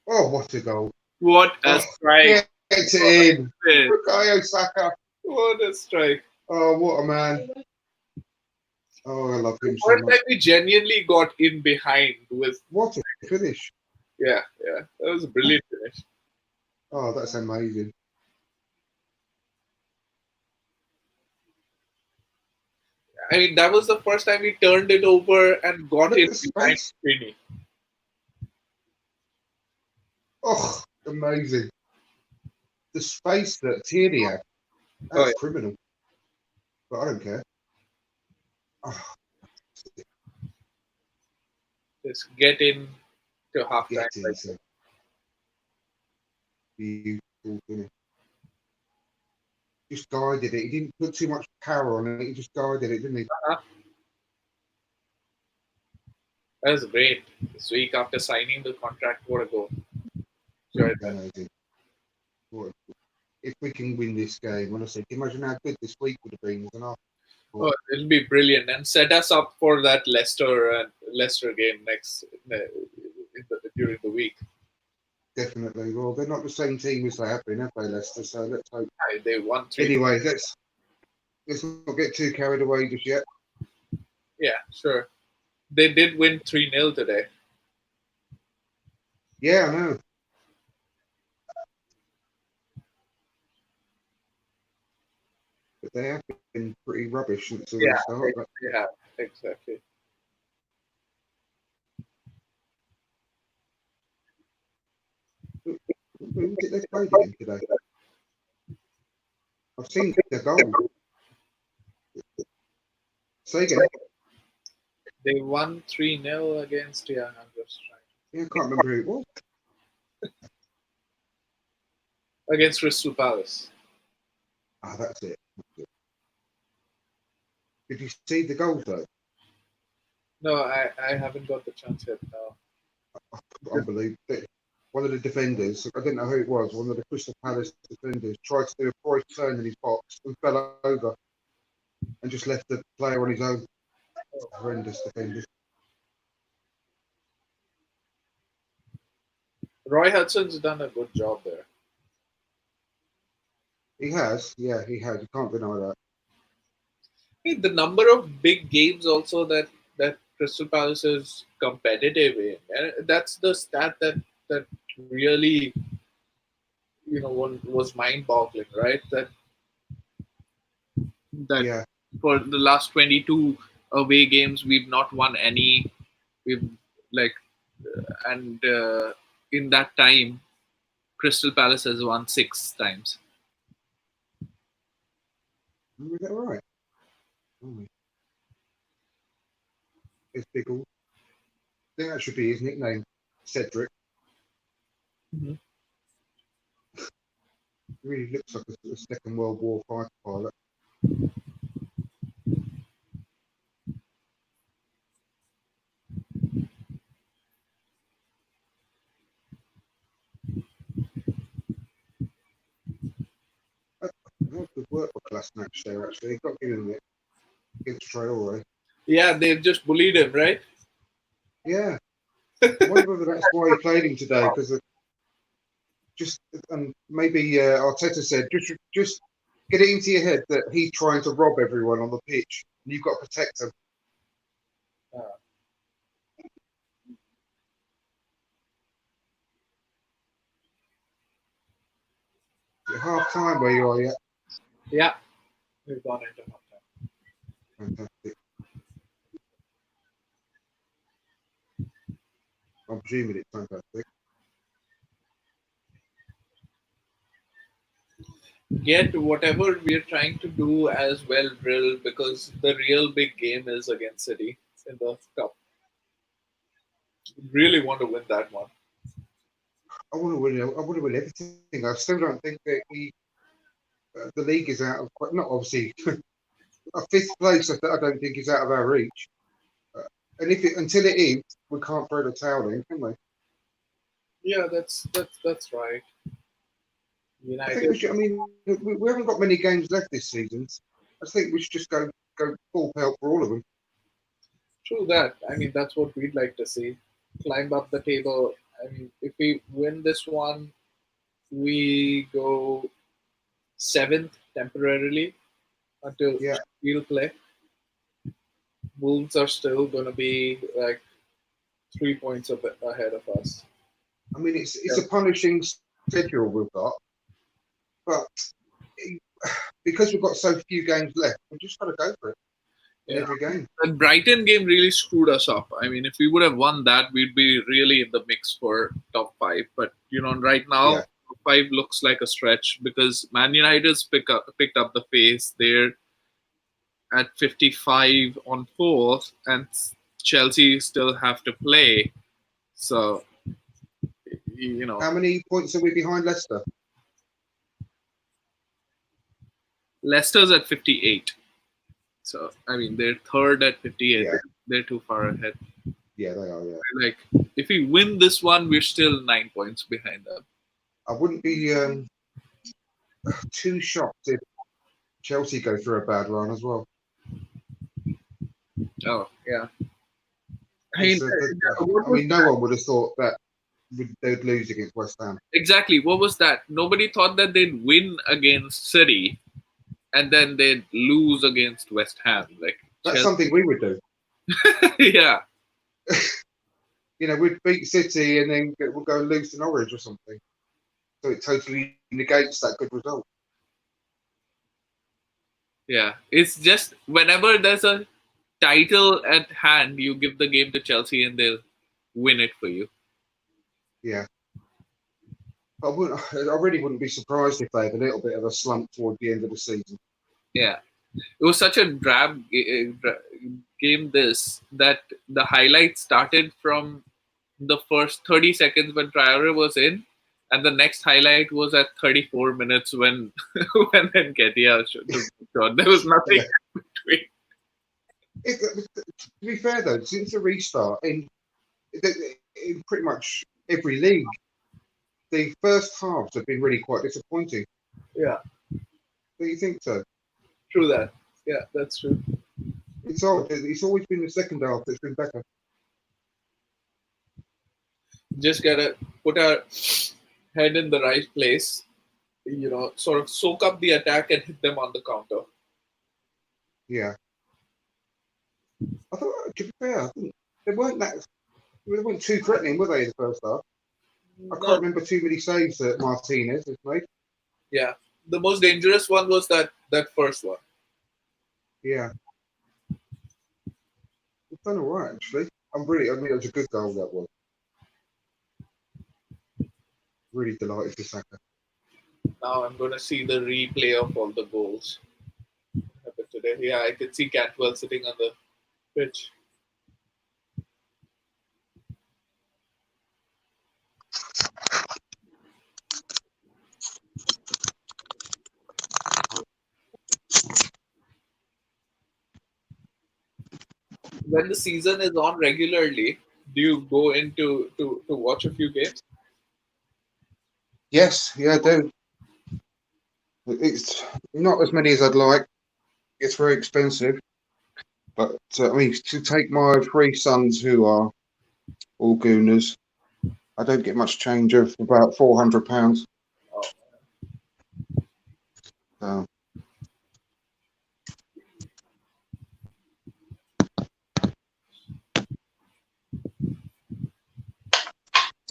Oh, what a goal. What a Oh, strike! get it in. What Bukayo Saka. a strike! Oh, what a man. Oh, I love him so First much. time we genuinely got in behind with. What a finish. Yeah, that was a brilliant finish. Oh, that's amazing. I mean, that was the first time we turned it over and got Look it at the behind space. Finney. Oh, amazing. The space that Tierney had. Oh, That's yeah. criminal. But I don't care. Oh, Just get in to half time. get in. So beautiful finish. Just guided it. He didn't put too much power on it. He just guided it, didn't he? That was great. This week after signing the contract, what a goal. Enjoyed that. Amazing. What, if we can win this game, honestly, can you imagine how good this week would have been? Oh, it'll be brilliant and set us up for that Leicester game next during the week. Definitely. Well, they're not the same team as they have been, have they, Leicester? So let's hope. They won 3. Anyway, let's not get too carried away just yet. Yeah, sure. They did win 3-0 today. Yeah, I know. But they have been pretty rubbish since the start. Yeah, exactly. Who did they play again today? I've seen the goal. Say again. They won 3-0 against. Yeah, I'm just trying. Yeah, I can't remember who it was. Against Crystal Palace. Ah, that's it. Did you see the goals though? No, I haven't got the chance yet. No. Unbelievable. One of the defenders, I didn't know who it was, one of the Crystal Palace defenders tried to do a price turn in his box and fell over and just left the player on his own. Horrendous defenders. Roy Hudson's done a good job there. He has, yeah, he can't deny that. I mean, the number of big games also that Crystal Palace is competitive in, and that's the stat that really was mind-boggling, right? That Yeah. for the last 22 away games, we've not won any. We've like, and in that time, Crystal Palace has won 6 times. Is that right? Oh, it's big. I think that should be his nickname, Cedric. Mhm. He really looks like a Second World War fighter pilot. Not good work for last match there, actually. Got given it against Traore. Yeah, they've just bullied him, right? Yeah. I wonder whether that's why he played him today, because just maybe Arteta said just get it into your head that he's trying to rob everyone on the pitch, and you've got to protect them. Uh, Half time where you are, yeah. yeah, we've gone into halftime. Fantastic. I'm presuming it's fantastic. Get whatever we're trying to do as well drilled, because the real big game is against City in the cup. Really want to win that one. I want to win. I want to win everything. I still don't think that the league is out of not obviously a fifth place. I don't think is out of our reach. And if until it is, we can't throw the towel in, can we? Yeah, that's right. I think we United. should. I mean, we haven't got many games left this season. I think we should just go full pelt for all of them. True that. I mean, that's what we'd like to see. Climb up the table. I mean, if we win this one, we go seventh temporarily until Yeah. we'll play. Wolves are still going to be like 3 points ahead of us. I mean, it's Yeah. a punishing schedule we've got, but because we've got so few games left, we've just got to go for it in Yeah. every game. The Brighton game really screwed us up. I mean, if we would have won that, we'd be really in the mix for top five. But right now, Yeah. top five looks like a stretch because Man United's picked up the pace. They're at 55 on fourth, and Chelsea still have to play. So, How many points are we behind Leicester? Leicester's at 58. So, I mean, they're third at 58. Yeah. They're too far ahead. Yeah, they are. Yeah. Like, if we win this one, we're still 9 points behind them. I wouldn't be too shocked if Chelsea go through a bad run as well. Oh, yeah. I I mean, no one would have thought that they'd lose against West Ham. Exactly. What was that? Nobody thought that they'd win against City and then they'd lose against West Ham. Like That's Chelsea. something we would do. Yeah. We'd beat City and then we'll go and lose to Norwich or something. So it totally negates that good result. Yeah. It's just whenever there's a title at hand, you give the game to Chelsea and they'll win it for you. Yeah. I really wouldn't be surprised if they had a little bit of a slump toward the end of the season. Yeah. It was such a drab game that the highlight started from the first 30 seconds when Traore was in, and the next highlight was at 34 minutes when Nketiah shot. There was nothing Yeah. between. To be fair though, since the restart in pretty much every league, the first halves have been really quite disappointing. Yeah. Do you think so? True that. Yeah, that's true. It's odd. It's always been the second half that's been better. Just gotta put our head in the right place, sort of soak up the attack and hit them on the counter. Yeah. I thought, to be fair, I think they weren't too threatening, were they, in the first half? I No, can't remember too many saves that Martinez has made. yeah. The most dangerous one was that first one. Yeah, he's done all right, actually. I mean, it was a good goal, that was. Really delighted for Saka. Now I'm gonna see the replay of all the goals happened today. Yeah, I could see Cantwell sitting on the pitch. When the season is on regularly, do you go into to watch a few games? Yes, yeah, I do. It's not as many as I'd like. It's very expensive. But, I mean, to take my three sons who are all Gooners, I don't get much change of about £400. Oh, So,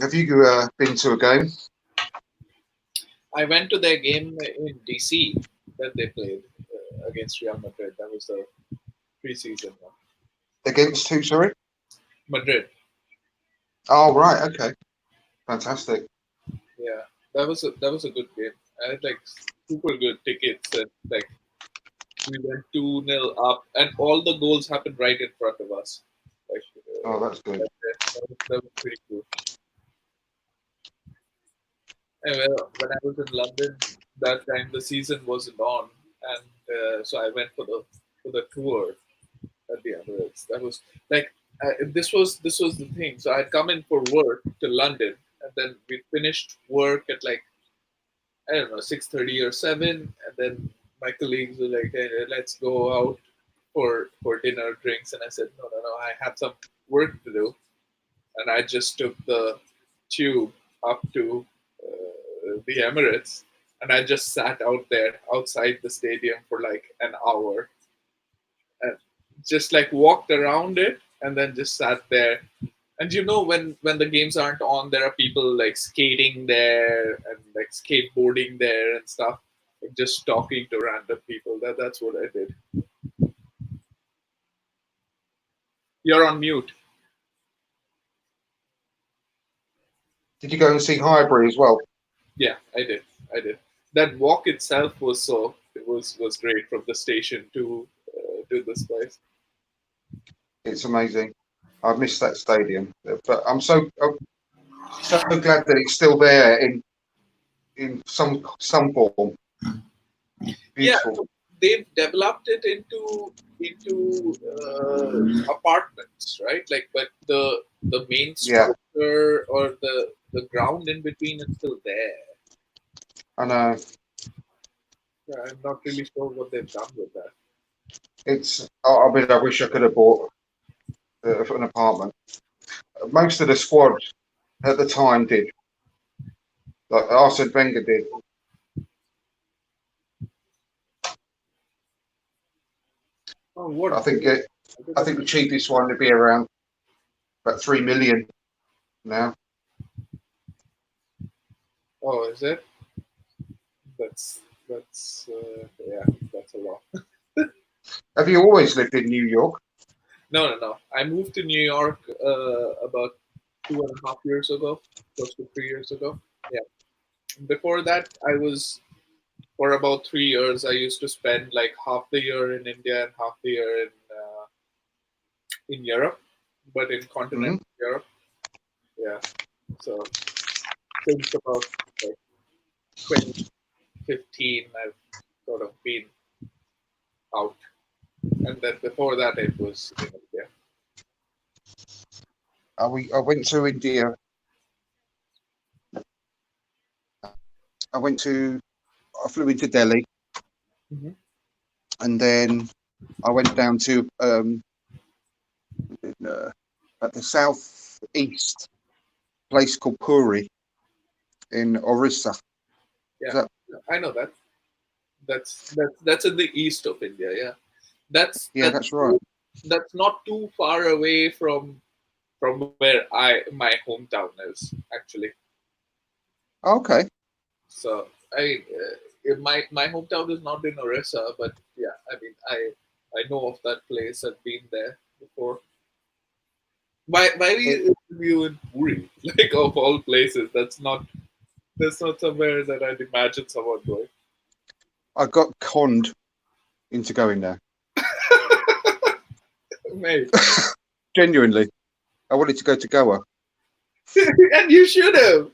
have you been to a game I went to their game in DC that they played against Real Madrid. That was the preseason one. against who, sorry? Madrid. Oh, right, okay. Fantastic. Yeah, that was a good game. I had like super good tickets and like we went 2-0 up and all the goals happened right in front of us. Like Oh, that's good. that was pretty cool. Anyway, when I was in London that time, the season wasn't on, and so I went for the tour at the Emirates. That was like this was the thing. So I'd come in for work to London, and then we finished work at like I don't know 6:30 or 7, and then my colleagues were like, "Hey, let's go out for dinner, drinks," and I said, "No, no, no, I have some work to do," and I just took the tube up to the Emirates, and I just sat out there outside the stadium for like an hour, and just like walked around it, and then just sat there. And when the games aren't on, there are people like skating there and like skateboarding there and stuff, like just talking to random people. That's what I did. You're on mute. Did you go and see Highbury as well? Yeah, I did. I did. That walk itself was great from the station to this place. It's amazing. I missed that stadium, but I'm so glad that it's still there in some form. Yeah, Beautiful. so they've developed it into apartments, right? Like, but the main Yeah, structure or the ground in between is still there. I know. Yeah, I'm not really sure what they've done with that. It's. I mean, I wish I could have bought an apartment. Most of the squad at the time did, like Arsene Wenger did. Oh, what? I think I did I that. think the cheapest one would be around about 3 million now. Oh, is it? That's yeah, that's a lot. Have you always lived in New York? No, no, no. I moved to New York about 2.5 years ago, close to 3 years ago. Yeah. Before that, I was for about 3 years. I used to spend like half the year in India and half the year in Europe, but in Hmm. continental Europe. Yeah. So since about like 2015, I've sort of been out, and then before that, it was in India. I went to India. I went to. I flew into Delhi, Hmm. and then I went down to uh, at the southeast place called Puri in Orissa. Is Yeah, that? I know that. That's that's in the east of India. Yeah, that's Yeah, that's that's right. that's not too far away from where my hometown is actually. Okay. So my hometown is not in Orissa, but yeah, I mean I know of that place. I've been there before. Why were It, you in Puri? Like of all places, that's not somewhere that I'd imagine someone going. I got conned into going there. Mate, Genuinely, I wanted to go to Goa. and you should have.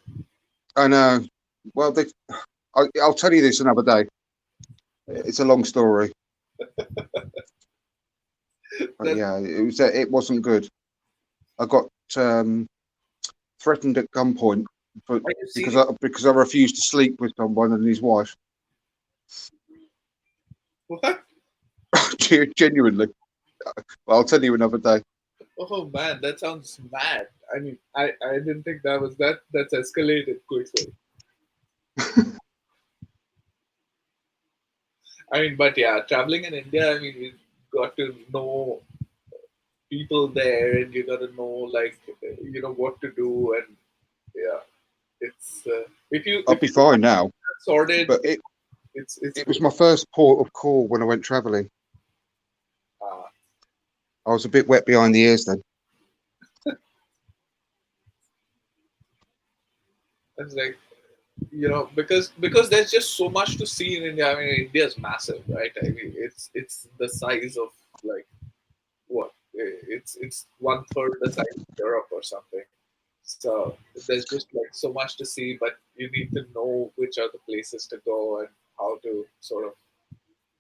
I know. Well, I'll tell you this another day. It's a long story, but That yeah, it wasn't good. I got um, threatened at gunpoint for, are you serious? because I refused to sleep with someone and his wife. What? Genuinely. Well, I'll tell you another day. Oh man, that sounds mad. I mean, I didn't think that was that. That's escalated quickly. I mean, but yeah, traveling in India, I mean, you got to know people there, and you got to know like what to do, and yeah, it's I'll if be you have fine now, that sorted, but it's it was good. my first port of call when I went travelling. Uh, I was a bit wet behind the ears then. it's like because there's just so much to see in India. I mean, India is massive, right? I mean, it's the size of like what it's one third the size of Europe or something. So there's just like so much to see, but you need to know which are the places to go and how to sort of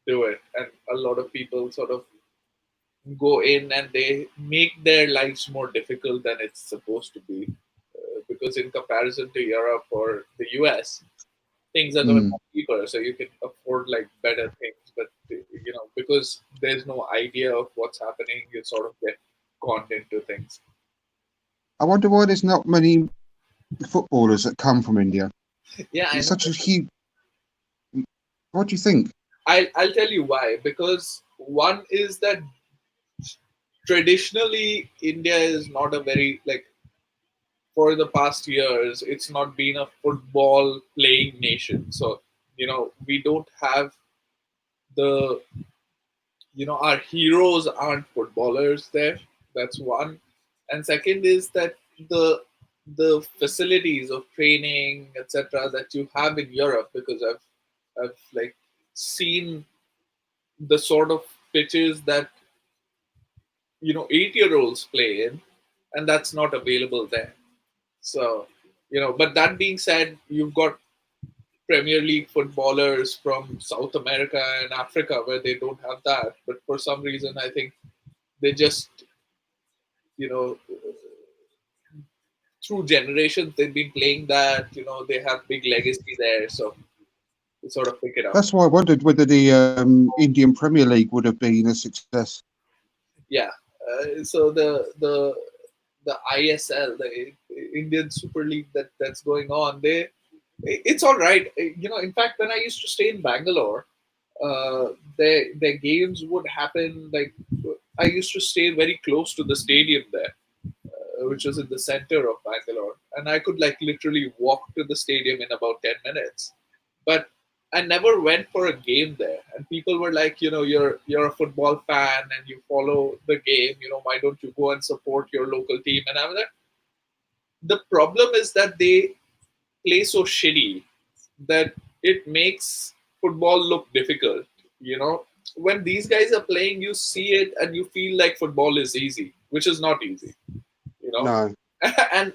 do it. And a lot of people sort of go in and they make their lives more difficult than it's supposed to be. Because in comparison to Europe or the US, things are going to Mm. be cheaper, so you can afford like better things. But because there's no idea of what's happening, you sort of get conned into things. I wonder why there's not many footballers that come from India. Yeah, I It's know. such a huge. What do you think? I'll tell you why. Because one is that traditionally India is not a very like for the past years it's not been a football playing nation. So we don't have the our heroes aren't footballers there. That's one. And second is that the the facilities of training etc that you have in Europe, because I've like seen the sort of pitches that 8-year-olds play in, and that's not available there. So but that being said, you've got Premier League footballers from South America and Africa where they don't have that, but for some reason I think they just you know through generations they've been playing that. They have big legacy there, so they sort of pick it up. That's why I wondered whether the Indian Premier League would have been a success. Yeah. So the ISL, the Indian Super League that's going on, it's all right. In fact, when I used to stay in Bangalore, their games would happen like I used to stay very close to the stadium there, which was in the center of Bangalore, and I could like literally walk to the stadium in about 10 minutes. But I never went for a game there, and people were like, you're a football fan and you follow the game. Why don't you go and support your local team? And I'm like, the problem is that they play so shitty that it makes football look difficult. You know, when these guys are playing, you see it and you feel like football is easy, which is not easy. You know, No,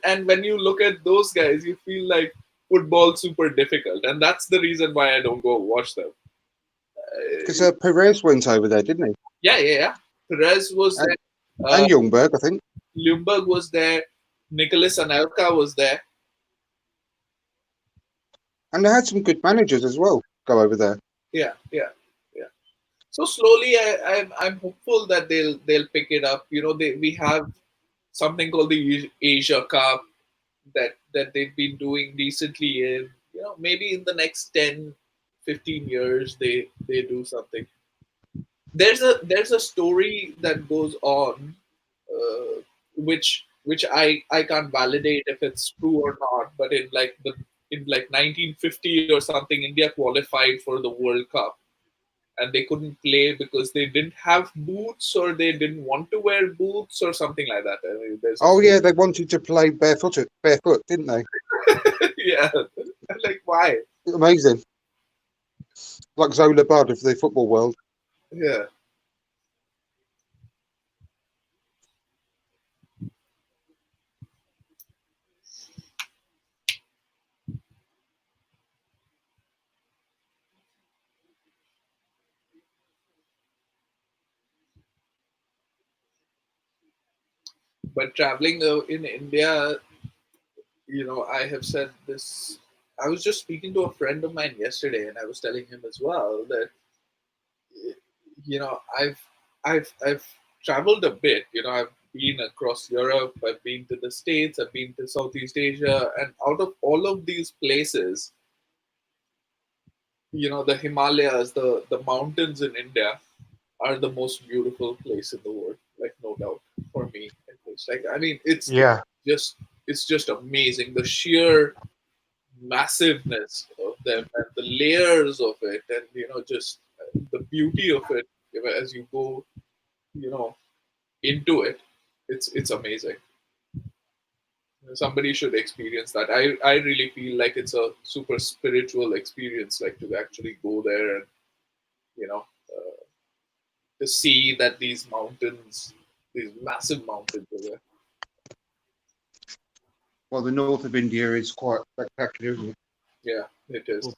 and when you look at those guys, you feel like football super difficult, and that's the reason why I don't go watch them. because Perez went over there, didn't he? Yeah, yeah, yeah. Perez was And, there. Uh, and Ljungberg, I think. Lumberg was there. Nicholas Anelka was there. And they had some good managers as well go over there. Yeah, yeah, yeah. So slowly, I'm hopeful that they'll pick it up. We have something called the Asia Cup that they've been doing decently in. Maybe in the next 10, 15 years they do something. there's a story that goes on, which I can't validate if it's true or not, but in like 1950 or something, India qualified for the World Cup, and they couldn't play because they didn't have boots, or they didn't want to wear boots, or something like that. I mean, there's a Oh story. yeah, they wanted to play barefoot, didn't they? Yeah, like why? Amazing, like Zola Bud of the football world. Yeah, but traveling in India, I have said this. I was just speaking to a friend of mine yesterday, and I was telling him as well that I've traveled a bit. I've been across Europe, I've been to the States, I've been to Southeast Asia, and out of all of these places, the Himalayas, the mountains in India are the most beautiful place in the world, like no doubt for me. It's like, I mean, Yeah. just it's just amazing, the sheer massiveness of them and the layers of it, and just the beauty of it as you go, you know into it. It's amazing. Somebody should experience that. I really feel like it's a super spiritual experience, like to actually go there and you know uh, to see that these massive mountains are there. Well, the north of India is quite spectacular, isn't it? Yeah, it is. Well,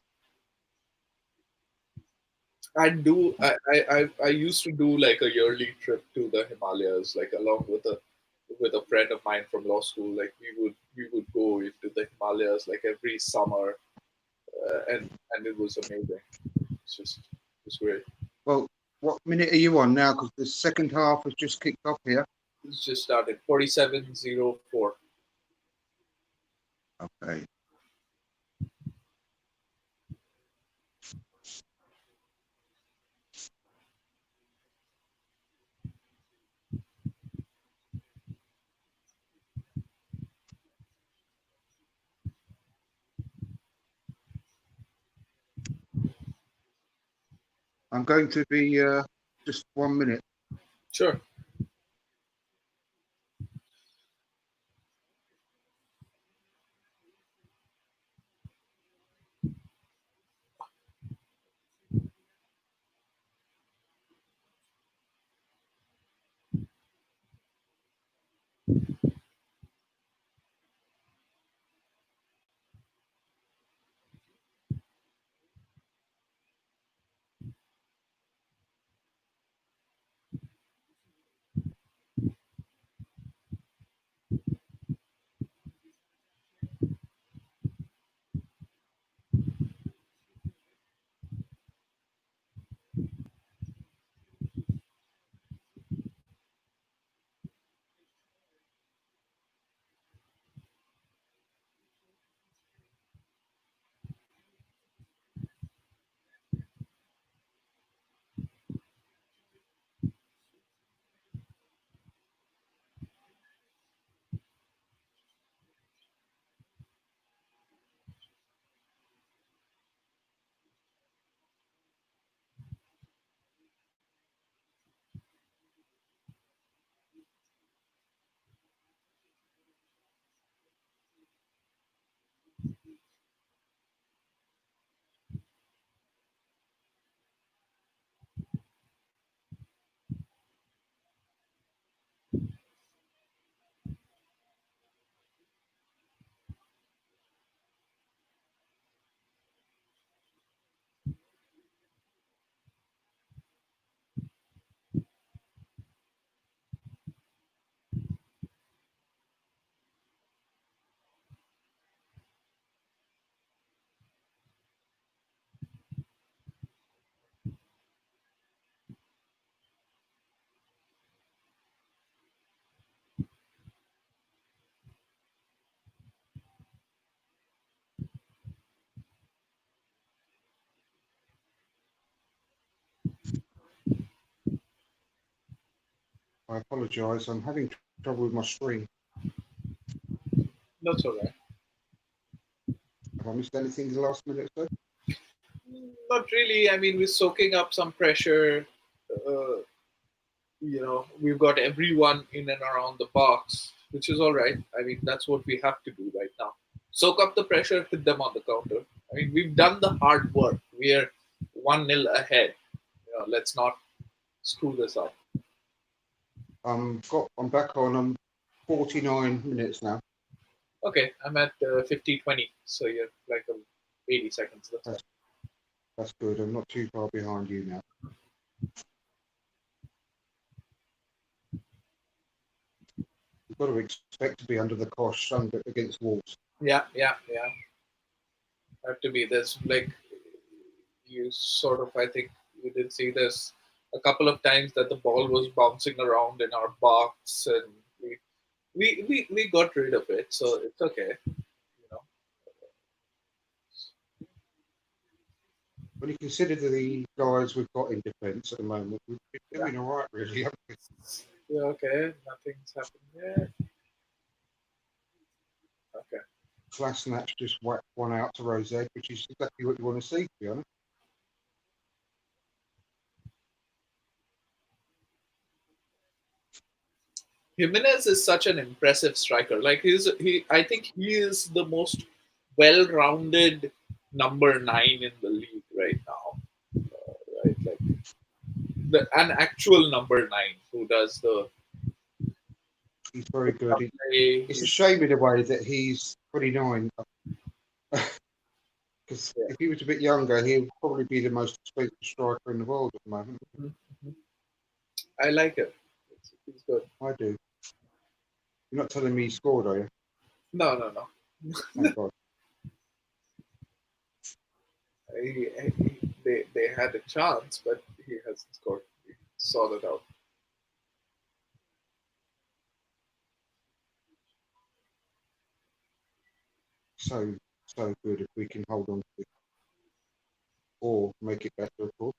I used to do like a yearly trip to the Himalayas, like along with a friend of mine from law school. Like we would go into the Himalayas like every summer, and it was amazing. It's great. well, what minute are you on now? Because the second half has just kicked off here. It's just started. 47:04. Okay. I'm going to be just 1 minute. Sure. I apologise. I'm having trouble with my screen. That's all right. Have I missed anything in the last minute or so? Not really. I mean, we're soaking up some pressure. Uh, we've got everyone in and around the box, which is all right. I mean, that's what we have to do right now. Soak up the pressure, hit them on the counter. I mean, we've done the hard work. We are 1-0 ahead. Let's not screw this up. I'm back on. I'm 49 minutes now. Okay, I'm at 50-20, so you're like 80 seconds. That's fine. That's that's good. I'm not too far behind you now. You've got to expect to be under the cosh under against Wolves. Yeah, yeah, yeah. Have to be. There's like you sort of. I think you did see this a couple of times that the ball was bouncing around in our box, and we got rid of it, so it's okay. You know. When you consider the guys we've got in defence at the moment, we've been Yeah. doing all right, really. Haven't we? Yeah. Okay. Nothing's happened yet. Okay. Klasnach just whacked one out to Rosette, which is exactly what you want to see, to be honest. Jimenez is such an impressive striker. Like I think he is the most well-rounded number 9 in the league right now. Right, like an actual number 9 who does the He's very good. play. It's a shame in a way that he's 29, because Yeah. if he was a bit younger, he'd probably be the most expensive striker in the world at the moment. Mhm. I like it. It's good. I do. You're not telling me he scored, are you? No, no, no. Thank God. They had a chance, but he hasn't scored. We saw that out. So, so good if we can hold on to it or make it better, of course.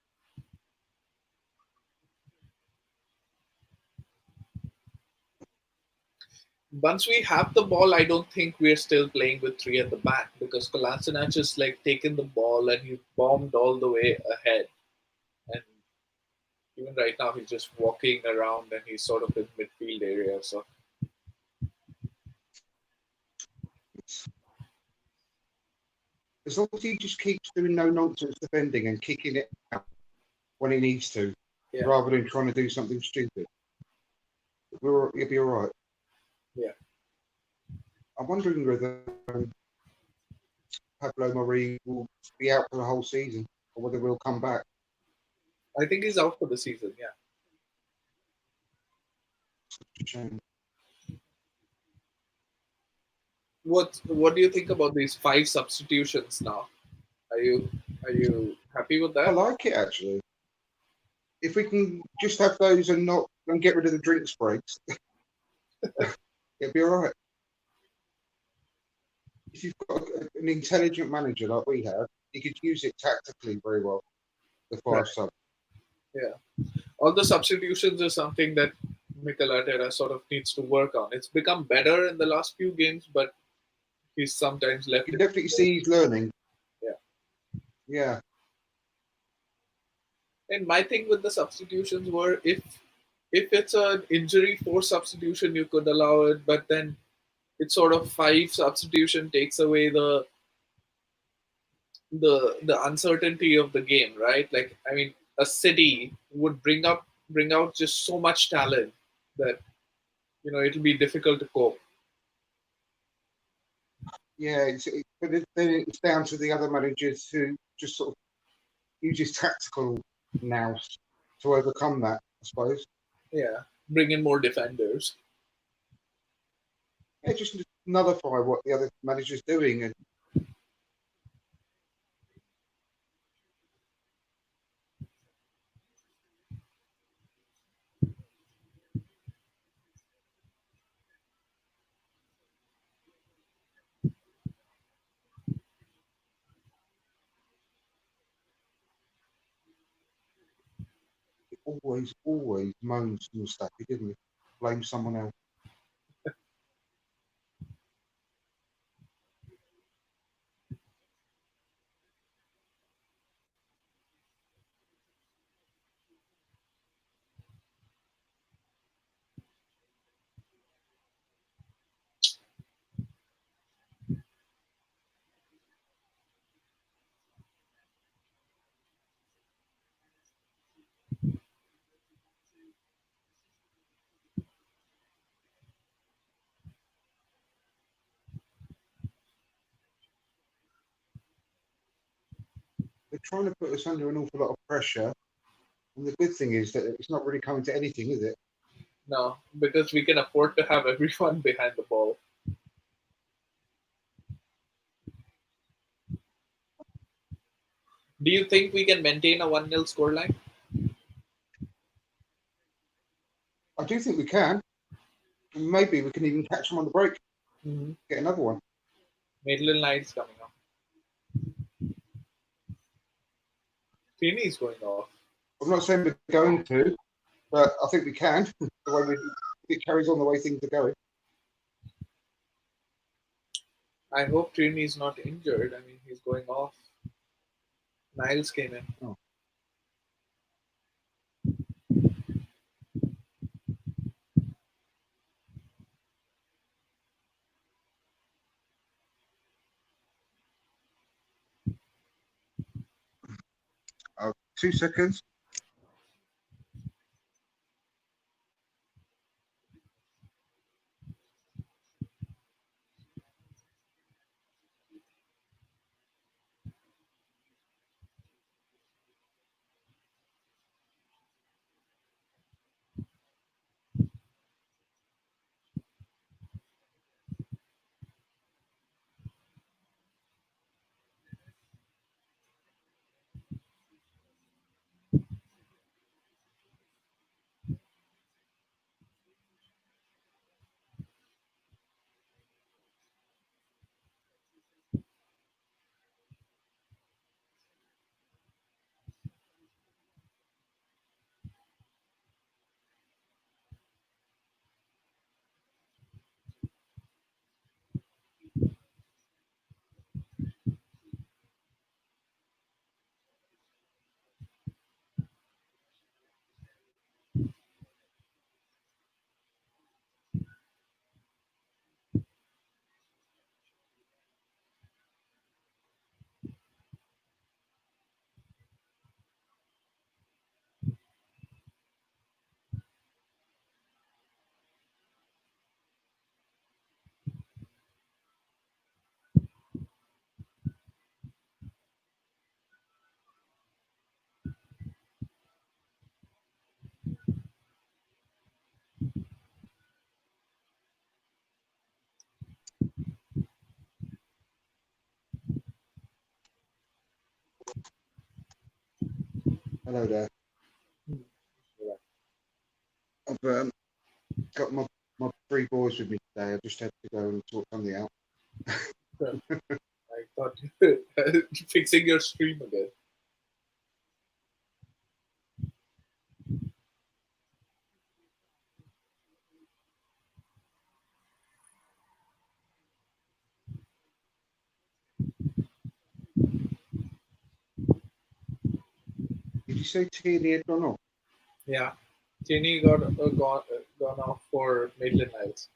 Once we have the ball, I don't think we're still playing with 3 at the back because Kolasinac just like taken the ball and he bombed all the way ahead. And even right now, he's just walking around and he's sort of in midfield area. So It's, as long as he just keeps doing no nonsense defending and kicking it out when he needs to, yeah, rather than trying to do something stupid, he'll be all right. yeah. I'm wondering whether Pablo Mari will be out for the whole season or whether we'll come back. I think he's out for the season. Yeah. Shame. What do you think about these 5 substitutions now? Are you are you happy with I that? like it actually. If we can just have those and not and get rid of the drinks breaks, it'll be all right. If you've got an intelligent manager like we have, you could use it tactically very well. The Right. 5 sub. Yeah. All the substitutions is something that Mikel Arteta sort of needs to work on. It's become better in the last few games, but he's sometimes You left can it. definitely see he's learning. Yeah. Yeah, And my thing with the substitutions were if it's an injury force substitution, you could allow it, but then it's sort of 5 substitution takes away the uncertainty of the game, right? Like I mean, a city would bring out just so much talent that it'll be difficult to cope. yeah. Then it's down to the other managers who just sort of use his tactical nous to overcome that, I suppose. Yeah, bring in more defenders. Yeah, just nullify what the other manager's doing. And always moans to Mustafi, didn't he? Blame someone else. They're trying to put us under an awful lot of pressure. And the good thing is that it's not really coming to anything, is it? No, because we can afford to have everyone behind the ball. Do you think we can maintain a 1-0 scoreline? I do think we can. Maybe we can even catch them on the break, Mm-hmm. get another one. Maitland Niles coming up. Tierney is going off. I'm not saying we're going to, but I think we can. The way if it carries on the way things are going. I hope Tierney is not injured. I mean, he's going off. Niles came in. Oh, oh, 2 seconds. Hello there. I've got my three boys with me today. I just had to go and sort something out. I thought fixing your stream again. Did you say Tierney had gone off? Yeah. Tierney got gone off for Maitland Niles.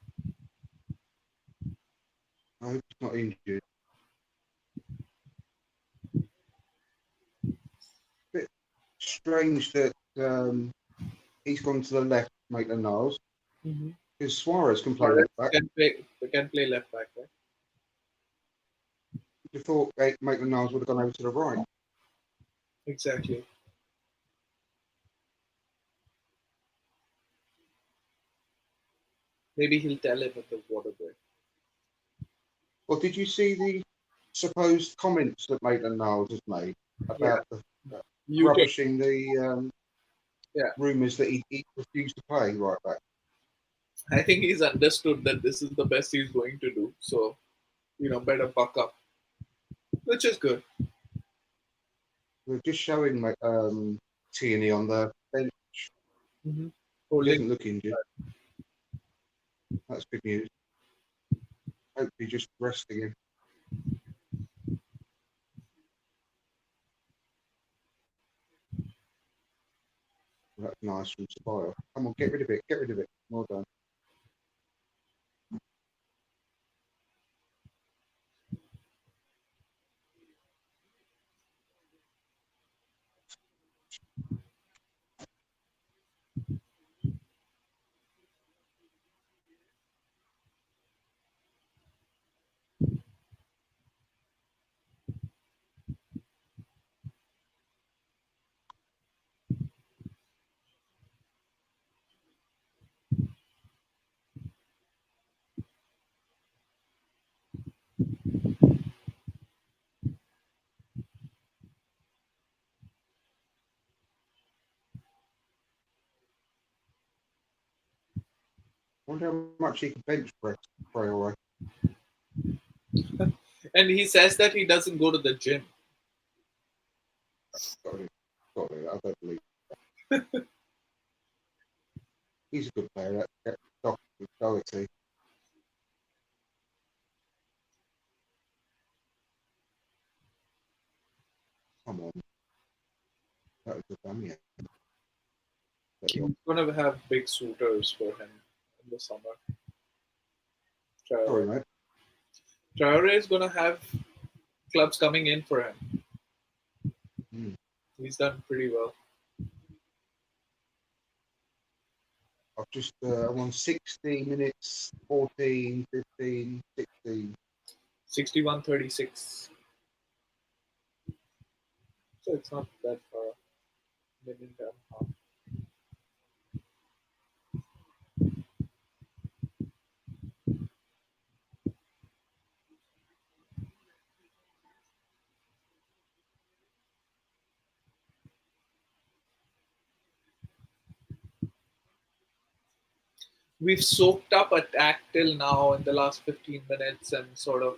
I hope he's not injured. Bit strange that he's gone to the left, Maitland Niles, Mm-hmm. because Suarez can play Suarez left back. can play left back, right? You thought Maitland Niles would have gone over to the right. Exactly. Maybe he'll tell him at the water break. Well, did you see the supposed comments that Maitland Niles has made Yeah. about the UK. rubbishing the Yeah. rumours that he refused to play right back? I think he's understood that this is the best he's going to do. So, better buck up, which is good. We're just showing Tierney on the bench. Mm-hmm. He Holding. doesn't look injured. That's good news. Hopefully just resting him. That's nice from Spire. Come on, get rid of it. Get rid of it. Well done. Wonder how much he can bench press away. And he says that he doesn't go to the gym. Got it. Got it. I don't believe he's a good player. That Doherty. Come on. That was a dummy. He's gonna have big suitors for him in the summer. Sorry, Traore. mate. Traore is gonna have clubs coming in for him. Mm. He's done pretty well. I've just, I'm on 16 minutes, 14, 15, 16. 61-36. So it's not that far. Minute and a half. We've soaked up attack till now in the last 15 minutes and sort of,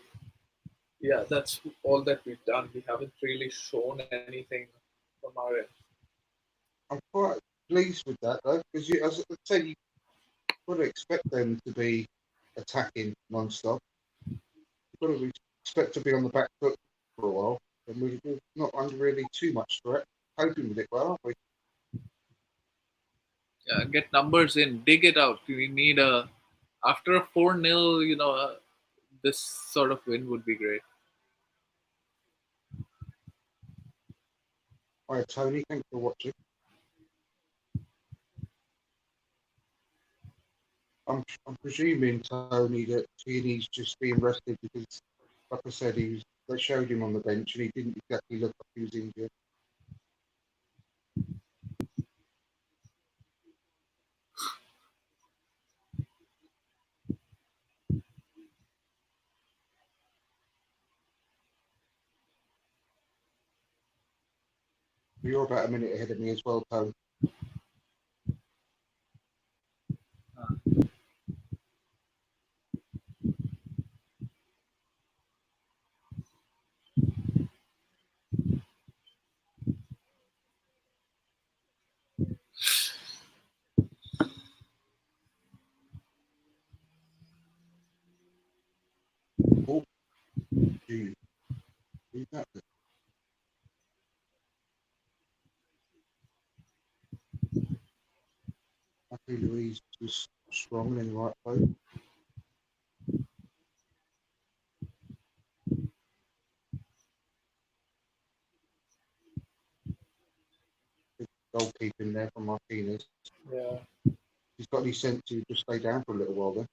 yeah, that's all that we've done. We haven't really shown anything from our end. I'm quite pleased with that, though, because as I say, you got to expect them to be attacking non-stop. You've got to expect to be on the back foot for a while, and we're not under really too much threat. Hoping with it well, aren't we? Yeah, get numbers in, dig it out. We need a, after a 4-0, this sort of win would be great. Hi, Tony. Thanks for watching. I'm presuming, Tony, that Tierney's just being rested because, like I said, they showed him on the bench and he didn't exactly look like he was injured. You're about a minute ahead of me as well, Tony. Oh, gee. Who's that? Happy Louise was strong and in the right place. Good goalkeeping there from Martinez. Yeah. He's got any sense to just stay down for a little while then.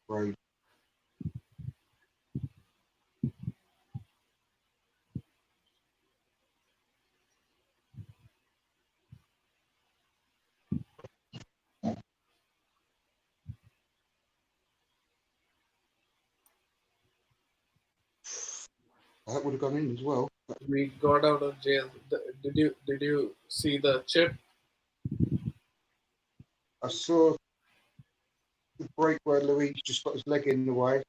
Brave. That would have gone in as well. We got out of jail. Did you see the chip? I saw the break where Louise just got his leg in the way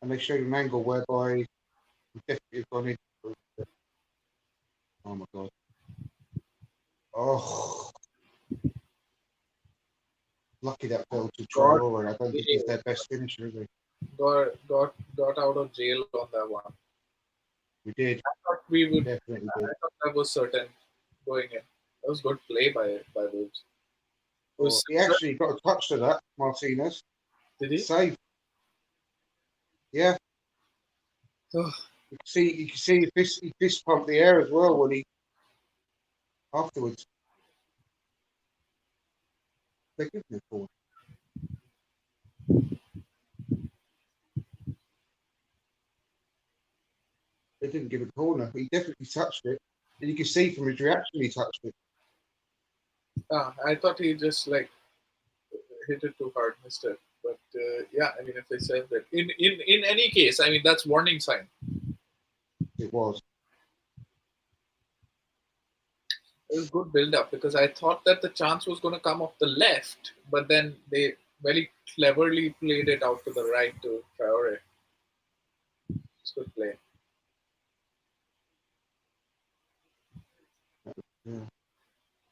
and they showed an angle whereby We definitely have gone in. Oh my god. Oh, lucky that fell to God, Traore. I don't think he's their best finisher, is he? got out of jail on that one. We did. I thought we We would. definitely I did. thought that was certain going in. That was good play by Wolves. It Oh, was he actually got a touch to that, Martinez. did he? Save. Yeah. Oh, You can see he fist pumped the air as well when he afterwards. They give him a call. They didn't give a corner. He definitely touched it. And you can see from his reaction he touched it. I thought he just like hit it too hard, missed it. But yeah, I mean, if they said that, in any case, I mean that's warning sign. It was. It was good build up because I thought that the chance was going to come off the left, but then they very cleverly played it out to the right to Traore. It's good play. Yeah,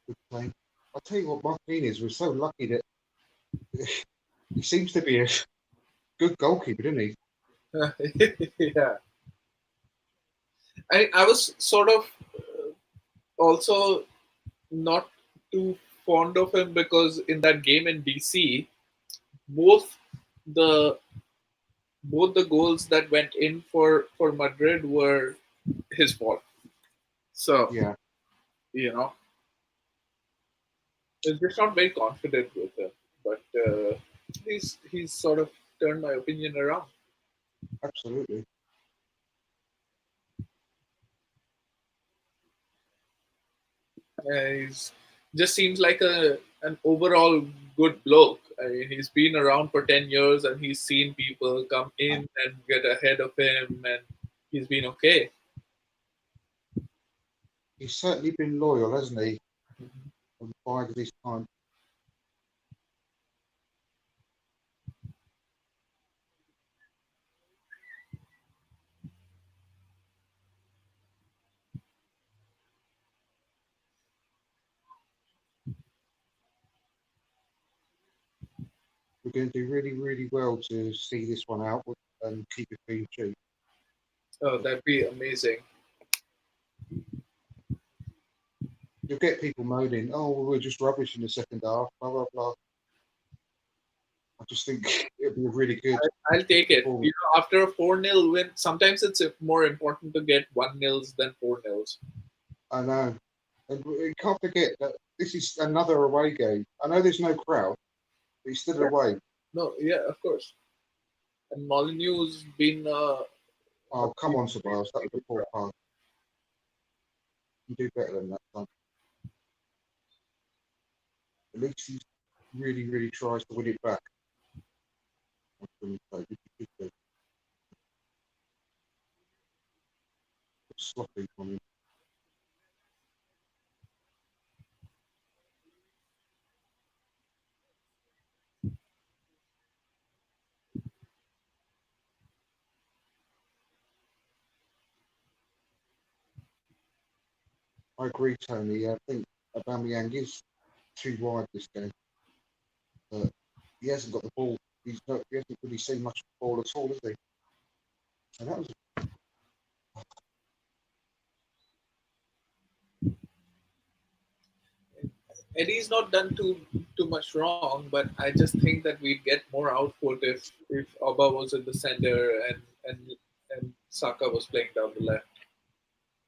good play. I'll tell you what, Martinez was so lucky that he seems to be a good goalkeeper, doesn't he? Yeah, I was sort of also not too fond of him because in that game in DC, both the both the goals that went in for Madrid were his fault. So Yeah, you know, I'm just not very confident with him. But he's sort of turned my opinion around. absolutely. He's just seems like a an overall good bloke. I mean, he's been around for 10 years and he's seen people come in and get ahead of him, and he's been okay. He's certainly been loyal, hasn't he? On bide of his time. We're going to do really, really well to see this one out and keep it clean sheet. Oh, that'd be amazing. You'll get people moaning, oh, well, we're just rubbish in the second half, blah, blah, blah. I just think it'll be a really good I'll take it. performance. After a 4-0 win, sometimes it's more important to get 1-0s than 4-0s. I know. And we can't forget that this is another away game. I know there's no crowd, but it's still Yeah. away. No, yeah, of course. And Molyneux's been Oh, come on, Tobias. That was a poor pass. You do better than that, son. At least he really, really tries to win it back. Sloppy from him. I agree, Tony. I think Aubameyang is too wide this game. But he hasn't got the ball. He hasn't really seen much ball at all, has he? And that was Eddie's not done too much wrong, but I just think that we'd get more output if Oba was in the center and Saka was playing down the left.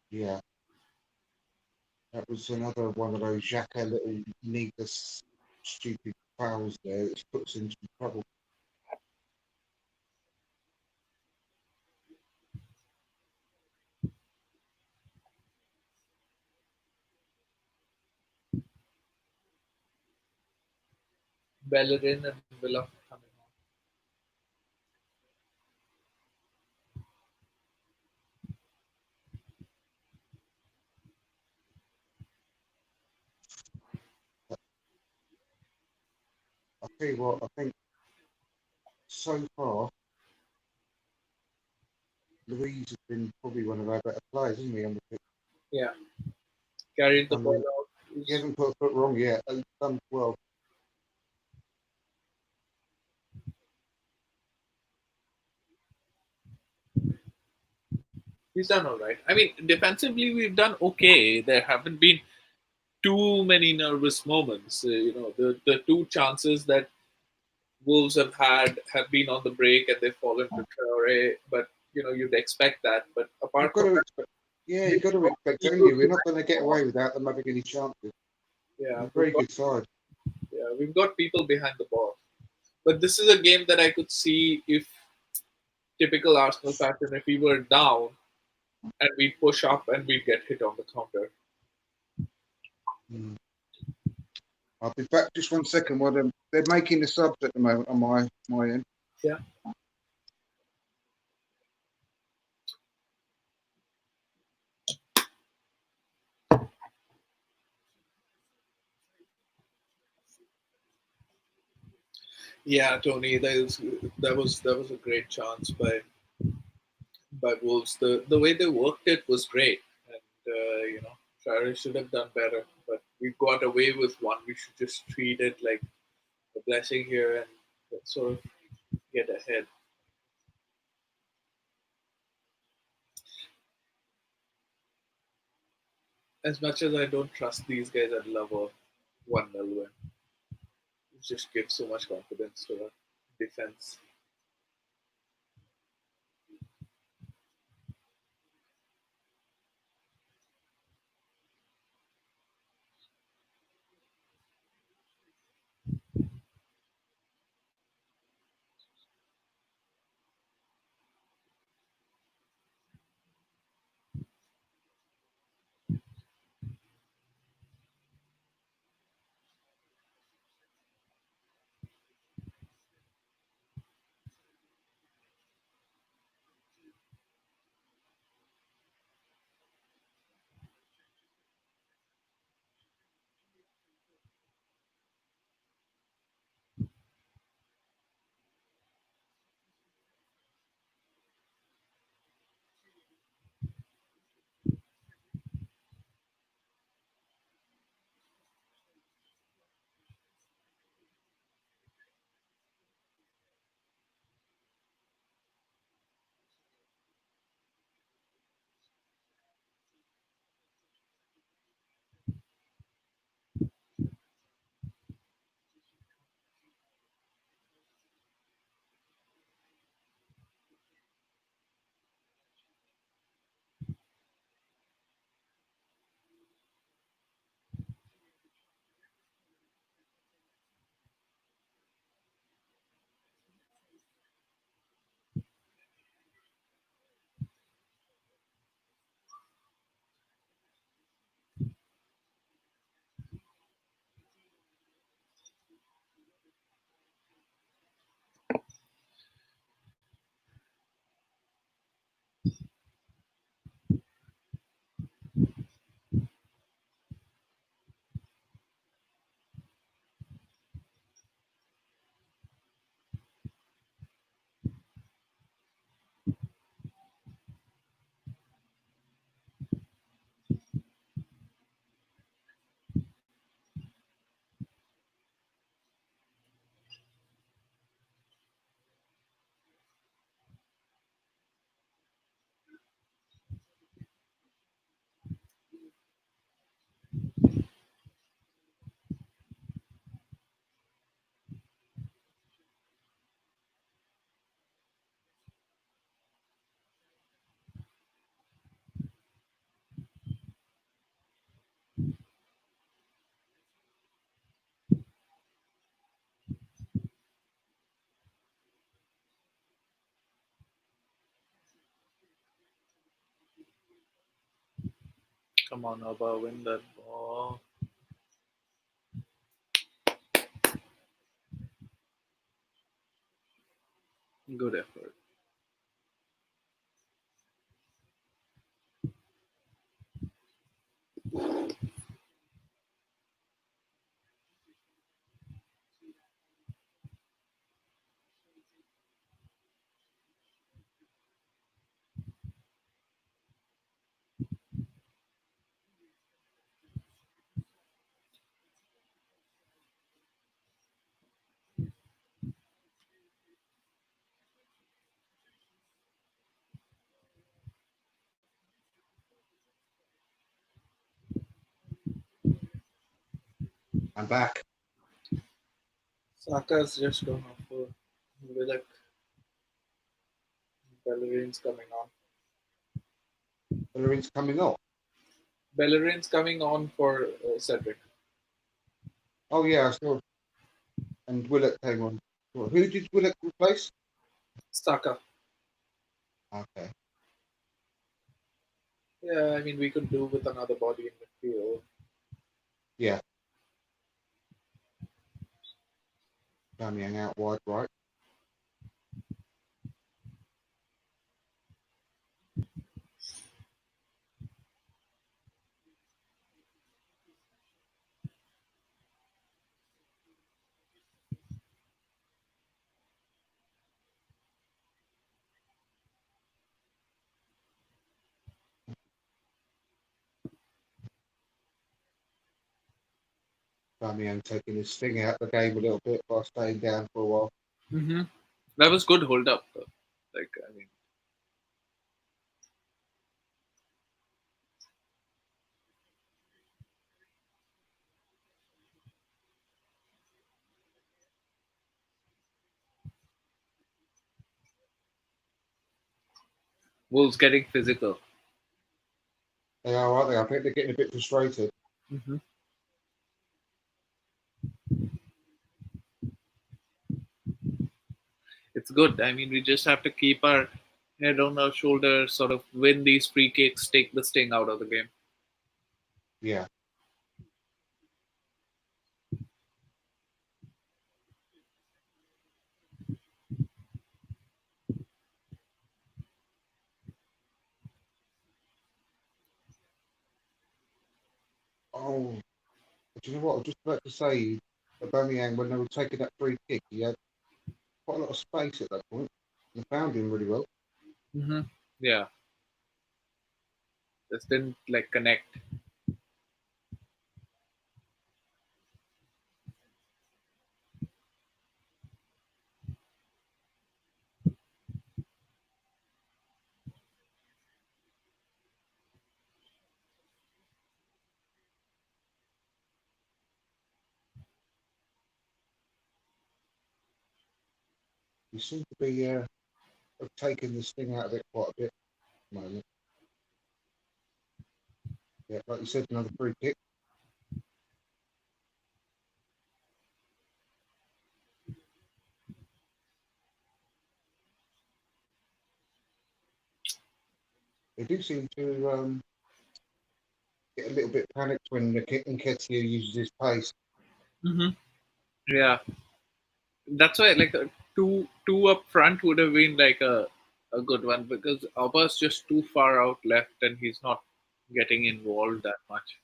yeah. That was another one of those Xhaka little needless stupid fouls there that puts into trouble. Bellerin and Villa coming on. I tell you what, I think so far Louise has been probably one of our better players, isn't he? On the pitch? Yeah, carried the I ball mean, out. he hasn't put a foot wrong yet. He's done well. He's done all right. I mean, defensively, we've done okay. There haven't been too many nervous moments. The two chances that Wolves have had have been on the break and they've fallen to Traore. But you'd expect that. But You've apart got from to that, expect. Yeah, you've we've got to got expect, haven't people you? We're not going to get away without them having any chances. Yeah, They're a very good side. we've got people behind the ball. But this is a game that I could see if typical Arsenal fashion, if we were down and we'd push up and we'd get hit on the counter. Mm. I'll be back just 1 second while they're making the subs at the moment on my end. Yeah. Yeah, Tony, that was a great chance by Wolves. The way they worked it was great, and Traore should have done better. But we got away with one. We should just treat it like a blessing here and sort of get ahead. As much as I don't trust these guys, I'd love a 1-0 win. It just gives so much confidence to the defense. Come on, Alba, win that ball. Good effort. I'm back. Saka's just gone off for Willock. Bellerin's coming on. Bellerin's coming off. Bellerin's coming on for Cedric. Oh yeah, I saw. And Willock came on. Well, who did Willock replace? Saka. Okay. Yeah, I mean, we could do with another body in midfield. Yeah. Damian out wide right. Damian taking his sting out the game a little bit by staying down for a while. Mm-hmm. That was good hold up, though. Like, I mean, Wolves getting physical. They are, aren't they? I think they're getting a bit frustrated. Mm-hmm. It's good. I mean, we just have to keep our head on our shoulders, sort of win these free kicks, take the sting out of the game. Yeah. Oh, do you know what? I was just about to say, Aubameyang, when they were taking that free kick, he had quite a lot of space at that point. They found him really well. Mm-hmm. Yeah, just didn't like connect. He seemed to be taking the sting out of it quite a bit at the moment. Yeah, like you said, another free kick. They do seem to get a little bit panicked when the Nketiah uses his pace. Mm-hmm. Yeah, that's why like two up front would have been like a good one because Abba's just too far out left and he's not getting involved that much.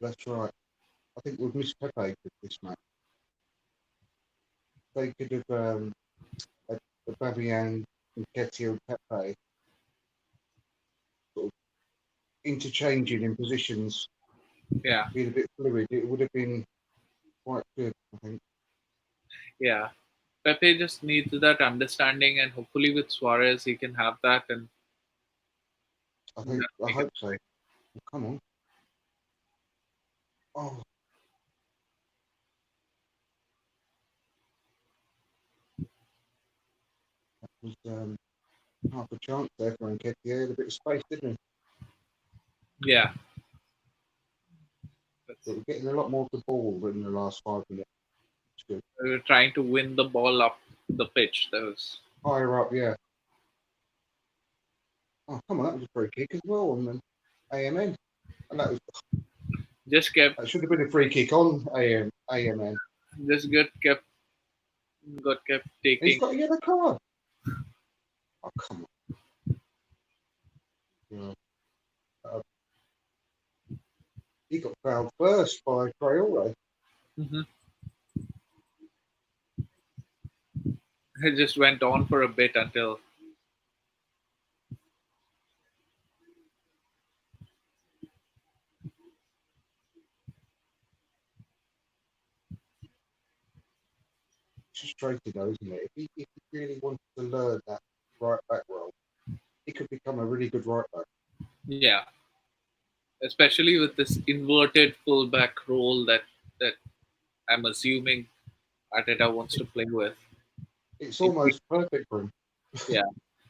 That's right. I think we've missed Pepe with this match. They could have had Aubameyang, Nketiah, and Pepe sort of interchanging in positions, Yeah, being a bit fluid. It would have been quite good, I think. yeah. Pepe just needs that understanding, and hopefully with Suarez he can have that, and I make it. hope so. Well, come on. Oh, that was half a chance there for Nketiah. He had a bit of space, didn't he? Yeah, But we're getting a lot more of the ball in the last 5 minutes. It's good. we were trying to win the ball up the pitch. That was Higher up, yeah. Oh, come on, that was a free kick as well. And then AMN. And just kept that should have been a free kick on AMN. just got kept He's taking. got a yellow card. Oh, come on. Yeah. Uh, he got fouled first by Traore. Mm-hmm. It just went on for a bit until It's frustrating though, isn't it? If he really wanted to learn that right back role, he could become a really good right back. yeah, especially with this inverted fullback role that I'm assuming Arteta wants to play with. It's If we, almost perfect for him. yeah,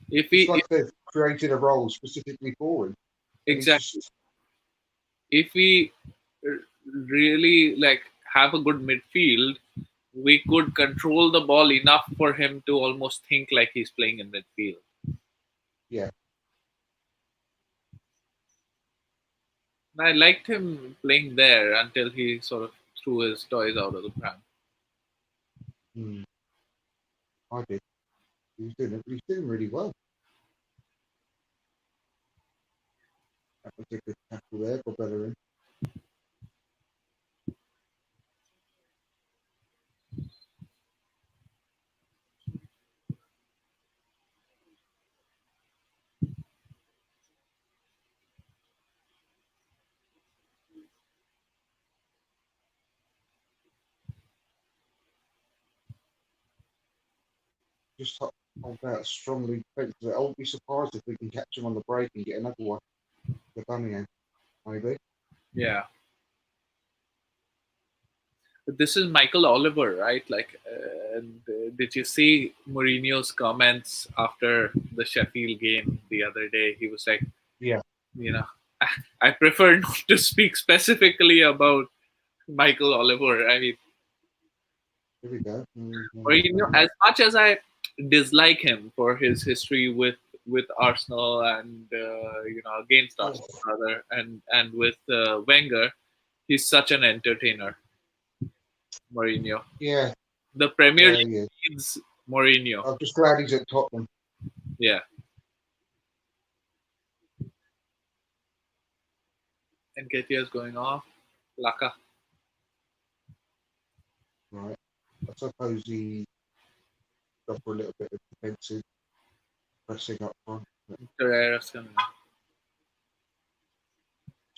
if It's we if, like they've created a role specifically for him, and he's exactly, just if we really like have a good midfield, we could control the ball enough for him to almost think like he's playing in midfield. yeah. And I liked him playing there until he sort of threw his toys out of the pram. Mm, I did. He's doing really well. That was a good tackle there for Bellerin. Just hold out strongly defensively. I won't be surprised if we can catch him on the break and get another one. The Birmingham, maybe. Yeah, but this is Michael Oliver, right? Like, and did you see Mourinho's comments after the Sheffield game the other day? He was like, Yeah, you know, I prefer not to speak specifically about Michael Oliver. I mean, here we go. Mourinho, as much as I dislike him for his history with Arsenal and against Oh, Arsenal rather, and with Wenger, he's such an entertainer, Mourinho. yeah, The Premier yeah, League yeah. needs Mourinho. I'm just glad he's at Tottenham. Yeah, and Nketiah's going off. Laka, Right. I suppose he got for a little bit of defensive pressing up front. But Torreira's coming.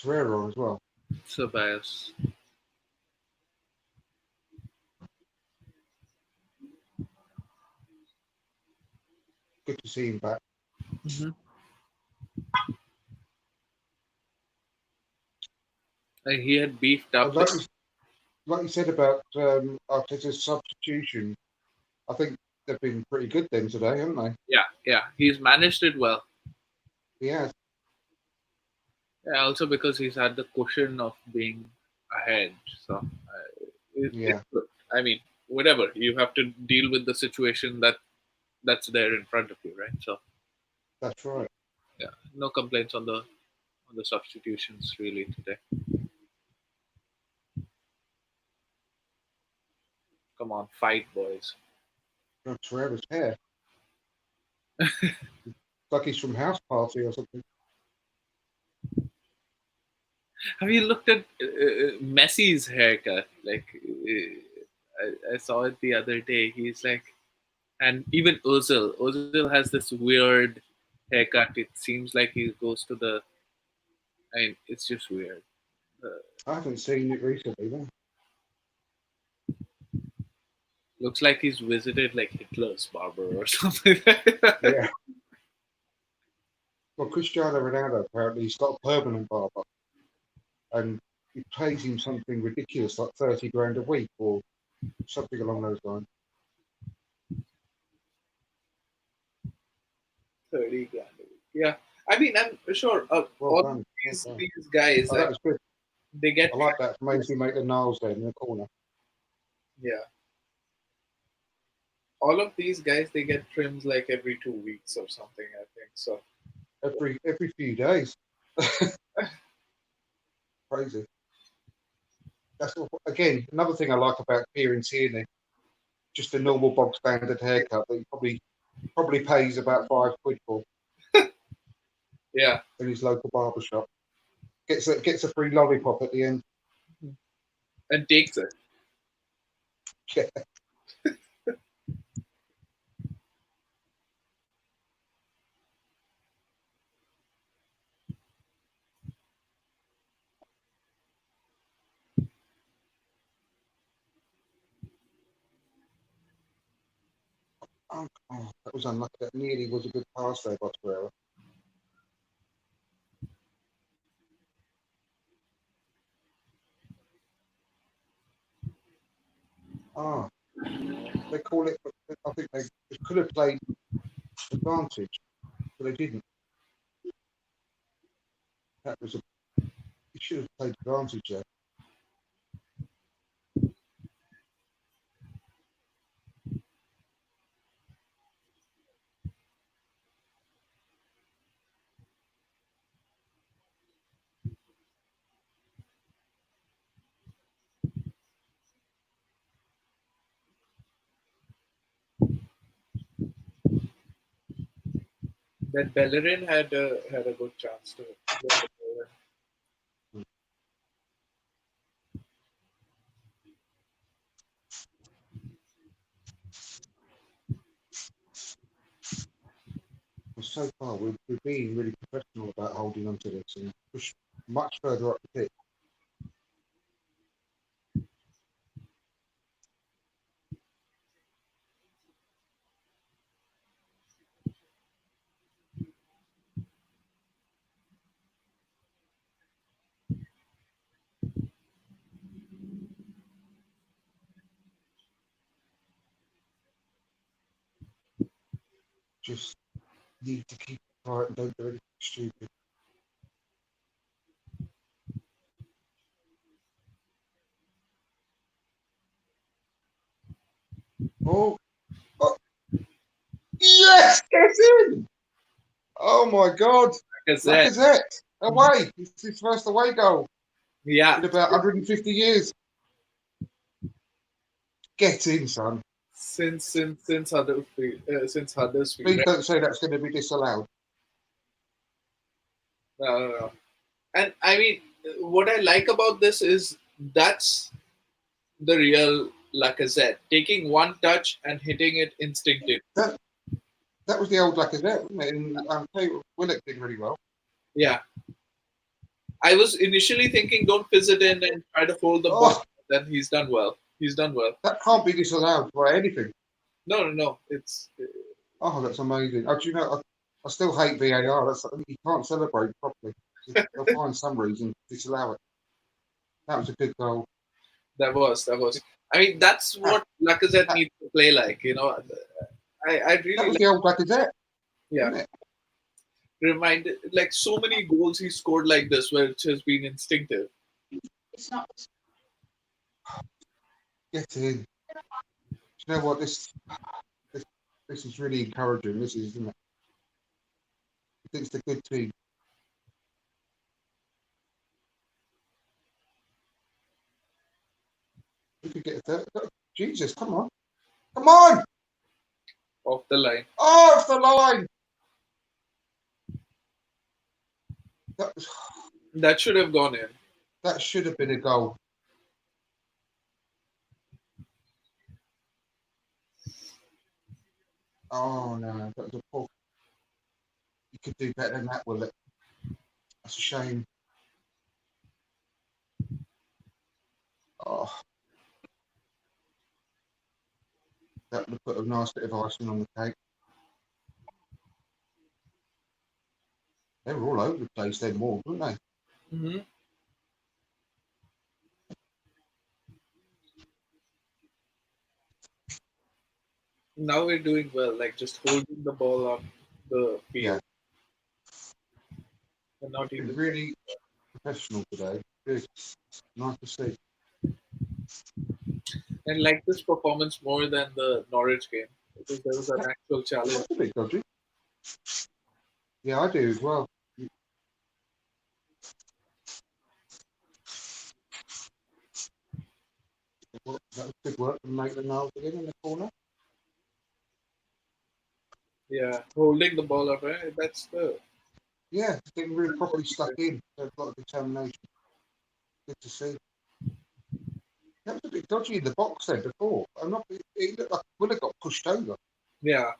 Torreira as well. Ceballos. Good to see him back. Mm-hmm. He had beefed And up. like you said about Arteta's substitution, I think they've been pretty good then today, haven't they? Yeah, yeah, he's managed it well. Yeah, Yeah, also because he's had the cushion of being ahead. So it's yeah, good. I mean, whatever you have to deal with the situation that's there in front of you, right? So that's right. yeah, no complaints on the substitutions really today. Come on, fight, boys. Torreira's hair. It's like he's from House Party or something. Have you looked at Messi's haircut? Like, I saw it the other day. He's like, and even Ozil. Ozil has this weird haircut. It seems like he goes to the. I mean, it's just weird. Uh, I haven't seen it recently, though. looks like he's visited like Hitler's barber or something. Yeah. Well, Cristiano Ronaldo apparently he's got a permanent barber, and he pays him something ridiculous, like 30 grand a week or something along those lines. 30 grand a week. Yeah, I mean, I'm sure Well all done, well done. these guys, Oh, that was good. they get I like that. Makes you make the nails there in the corner. yeah. All of these guys, they get trims like every 2 weeks or something. I think so. Every few days. Crazy. Again, another thing I like about here in Tierney, just a normal bog standard haircut that he probably pays about £5 for Yeah, in his local barber shop. Gets a free lollipop at the end. and takes it. Yeah. Oh, that was unlucky. That nearly was a good pass there by Torreira. Ah, they call it. I think they could have played advantage, but they didn't. That was a. He should have played advantage there. Then Bellerin had a good chance to get the goal in. But so far, we're being really professional about holding on to this and push much further up the pitch. Just need to keep it quiet and don't do anything stupid. Oh, oh yes, get in! Oh my God, Lacazette. Lacazette away! It's his first away goal Yeah, in about 150 years. Get in, son. since Huddersfield. Please Right? don't say that's going to be disallowed. No, no, no. And I mean, what I like about this is that's the real Lacazette, taking one touch and hitting it instinctively. That that was the old Lacazette, wasn't it? And Willock did really well. Yeah, I was initially thinking don't fizz it in and try to hold the ball. Oh, Then he's done well. He's done well. that can't be disallowed by anything. No, no, no. It's Oh, that's amazing. Oh, do you know, I still hate VAR. You can't celebrate properly. They'll find some reason to disallow it. That was a good goal. that was. I mean, that's That, what Lacazette that, needs to play like. I that really was like. the old Lacazette, Yeah, wasn't it? reminded like so many goals he scored like this, which has been instinctive. Get in. Do you know what? This, this is really encouraging. This is, isn't it? It's a good team. We could get a third. Jesus, come on. Come on! Off the line. Oh, it's the line! That, That should have gone in. that should have been a goal. Oh, no. That was a poor. You could do better than that, will it? That's a shame. Oh, that would have put a nice bit of icing on the cake. They were all over the place then, more, weren't they? Mm-hmm. Now we're doing well, like just holding the ball on the Yeah. field and not Been even. really professional today. Good. Nice to see. And like this performance more than the Norwich game because there was an actual challenge. That's a bit dodgy. Yeah, I do as well. That was good work from Maitland Niles again in the corner. Yeah, holding the ball up. That's the Yeah, getting really properly stuck in. There's a lot of determination. Good to see. That was a bit dodgy in the box there before. I'm not. It looked like would have got pushed over. yeah,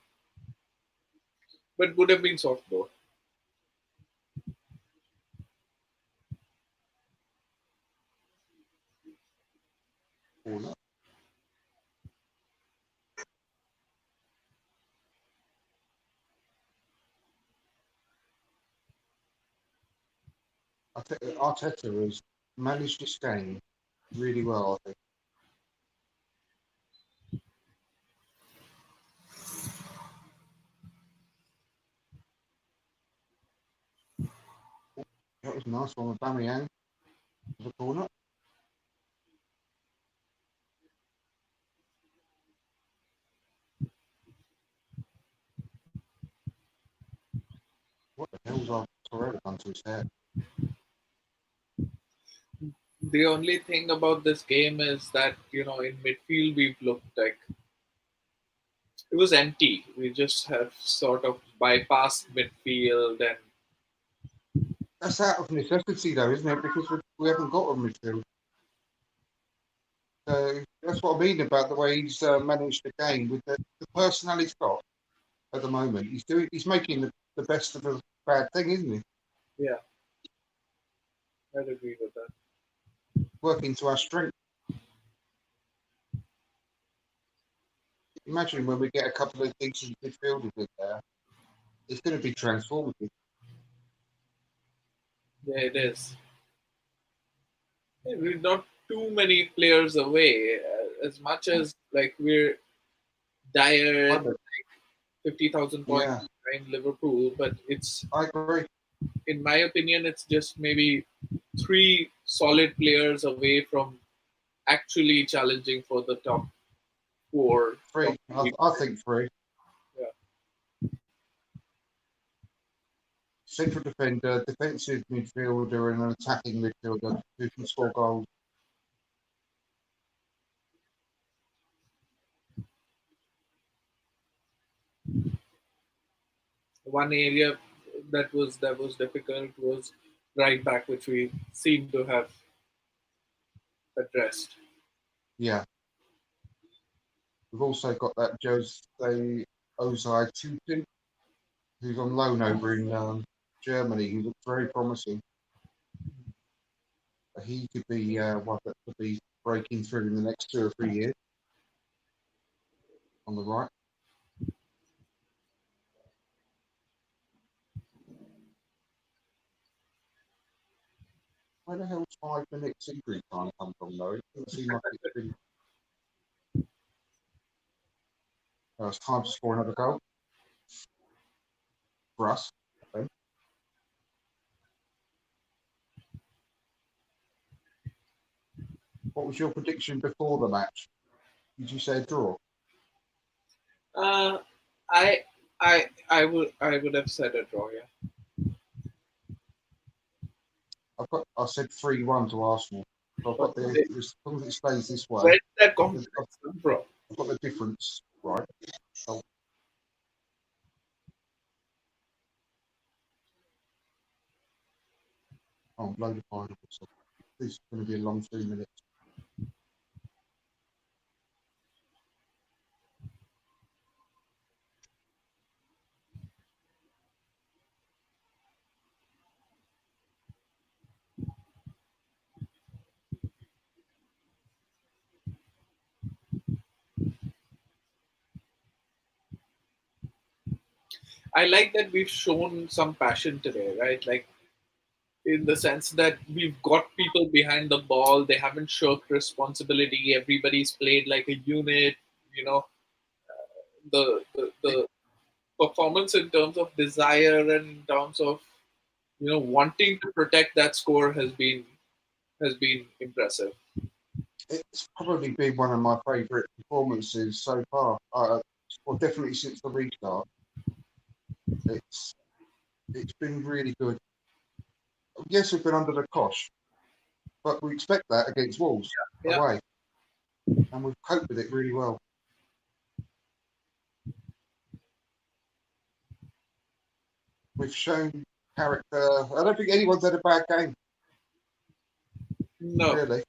but would have been soft though. Corner. I think Arteta has managed this game really well. I think. That was a nice one with Bamiyang for the corner. What the hell's our Torreira done to his hair? The only thing about this game is that in midfield we've looked like it was empty. We just have sort of bypassed midfield and That's out of necessity, though, isn't it? Because we haven't got a midfield. So that's what I mean about the way he's managed the game with the personnel he's got at the moment. He's making the best of a bad thing, isn't he? yeah, I'd agree with that. Working to our strength. Imagine when we get a couple of decent midfielders in there, it's going to be transformative. Yeah, it is. Yeah, we're not too many players away. As much as like we're dire 50,000 points Yeah, behind Liverpool, but it's I agree. in my opinion, it's just maybe three solid players away from actually challenging for the top four, top Three. I, three. I think three. Yeah. Central defender, defensive midfielder, and an attacking midfielder who can score goals. One area that was difficult was right back, which we seem to have addressed. Yeah. We've also got that Jose Ozai Tutu, who's on loan over in Germany. He looks very promising. He could be one that could be breaking through in the next 2 or 3 years on the right. Where the hell's 5 minutes injury time come from, though? It doesn't seem like it's been. It's time to score another goal for us. I think. What was your prediction before the match? Did you say a draw? Uh, I I would have said a draw. Yeah. I said 3-1 to Arsenal. So I've But got as long as it stays this way, where did that I've confidence come from? got the difference right. So, load of finals. So this is going to be a long 3 minutes. I like that we've shown some passion today, right? Like in the sense that we've got people behind the ball. They haven't shirked responsibility. Everybody's played like a unit. You know, the performance in terms of desire and in terms of wanting to protect that score has been impressive. It's probably been one of my favourite performances so far. Well, definitely since the restart. It's it's been really good. Yes, we've been under the cosh, but we expect that against Wolves Yeah, away, and we've coped with it really well. We've shown character. I don't think anyone's had a bad game, no, really.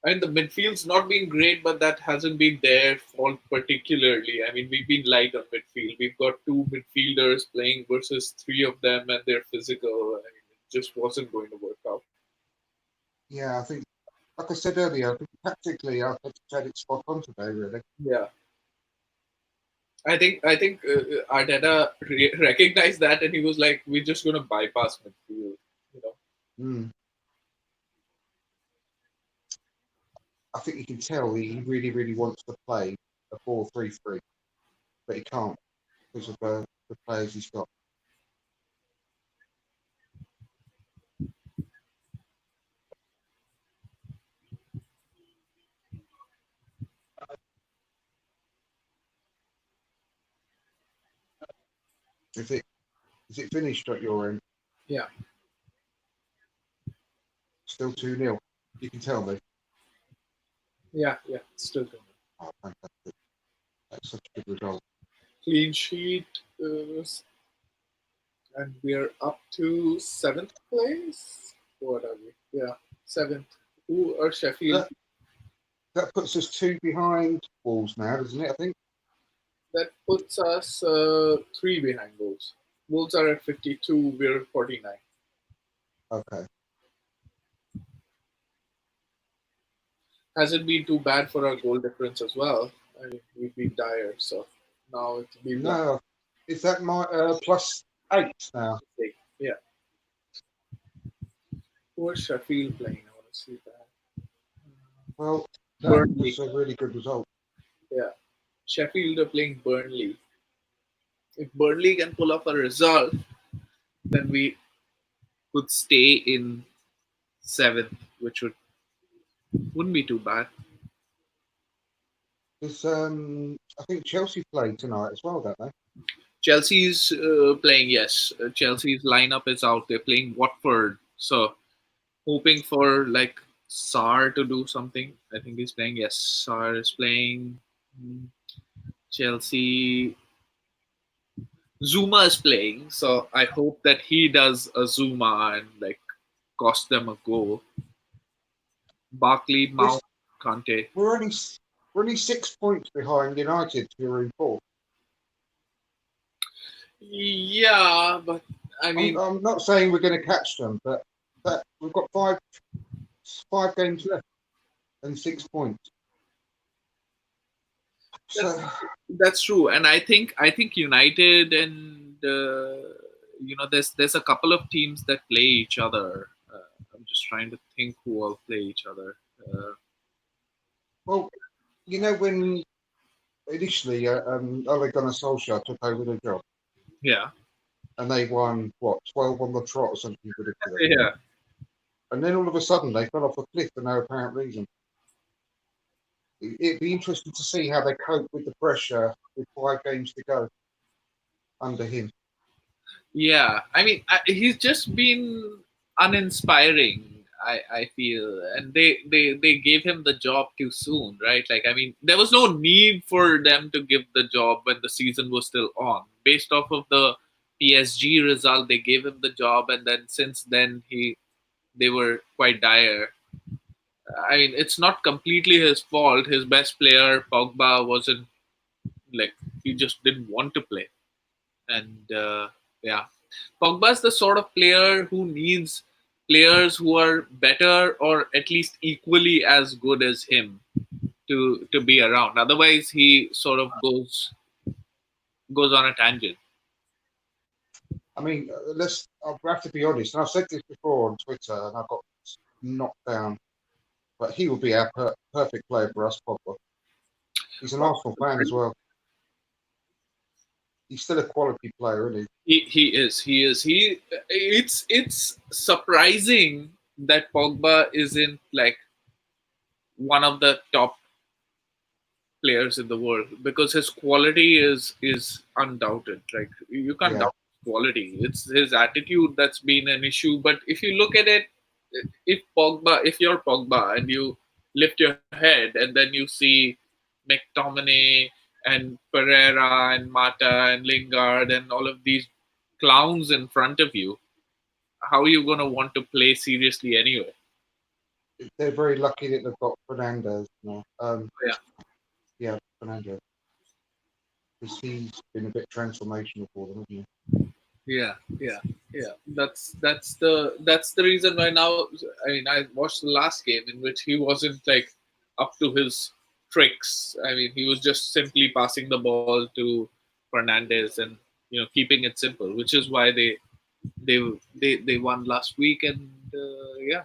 and the midfield's not been great, but that hasn't been their fault particularly. I mean, we've been light on midfield. We've got two midfielders playing versus three of them, and they're physical. I mean, it just wasn't going to work out. Yeah, I think, like I said earlier, I think tactically, I think said it spot on today, really. Yeah, I think Arteta recognized that, and he was like, "We're just going to bypass midfield." You know, Mm. I think you can tell he really, really wants to play a 4-3-3, but he can't because of the players he's got. Is it finished at your end? Yeah, Still 2-0. You can tell me. yeah, still good. Oh, fantastic. That's such a good result. Clean sheet, and we are up to seventh place. What are we? Yeah, seventh. Who are Sheffield? That that puts us 2 behind Wolves now, doesn't it? I think. That puts us three behind Wolves. Wolves are at 52. We're at 49. Okay. Hasn't been too bad for our goal difference as well. I mean, we've been dire, so now it's been like No, is that my +8 now? yeah. Who is Sheffield playing? I want to see that. Well, that Burnley. was a really good result. Yeah, Sheffield are playing Burnley. If Burnley can pull off a result, then we could stay in seventh, which wouldn't be too bad. Is I think Chelsea played tonight as well, don't they? Chelsea's playing. Yes, Chelsea's lineup is out. They're playing Watford, so hoping for like Sar to do something. I think he's playing. Yes, Sar is playing. Mm, Chelsea. Zuma is playing, so I hope that he does a Zuma and like cost them a goal. Barkley, We're, Mount, Kante. we're only we're only 6 points behind United, who are in fourth. Yeah, but I mean, I'm not saying we're going to catch them, but we've got five games left and 6 points. that's So that's true, and I think United and there's a couple of teams that play each other. I'm just trying to think who all play each other. well, when initially Ole Gunnar Solskjaer took over the job, Yeah, and they won what 12 on the trot or something ridiculous, yeah, and then all of a sudden they fell off a cliff for no apparent reason. It'd be interesting to see how they cope with the pressure with 5 games to go under him. yeah. I mean, he's just been uninspiring. I feel, and they gave him the job too soon, right? Like, I mean, there was no need for them to give the job when the season was still on. Based off of the PSG result, they gave him the job, and then since then they were quite dire. I mean, it's not completely his fault. His best player, Pogba, wasn't like he just didn't want to play, and yeah, Pogba's the sort of player who needs players who are better or at least equally as good as him to be around. Otherwise, he sort of goes on a tangent. I mean, I have to be honest, and I've said this before on Twitter, and I got knocked down. But he would be our perfect player for us, Pogba. He's an Arsenal fan as well. He's still a quality player, isn't He it's surprising that Pogba isn't like one of the top players in the world because his quality is undoubted. Like you he? can't Yeah, doubt his quality. It's his attitude that's been an issue. But if you look at it, if you're Pogba and you lift your head and then you see McTominay and Pereira and Mata and Lingard and all of these clowns in front of you, how are you gonna want to play seriously anyway? they're very lucky that they've got Fernandez now. Yeah. Yeah, Fernandez, because he's been a bit transformational for them, hasn't Yeah. That's the reason why now. I mean, I watched the last game in which he wasn't like up to his tricks. I mean, he was just simply passing the ball to Fernandez and keeping it simple, which is why they they won last week. And yeah,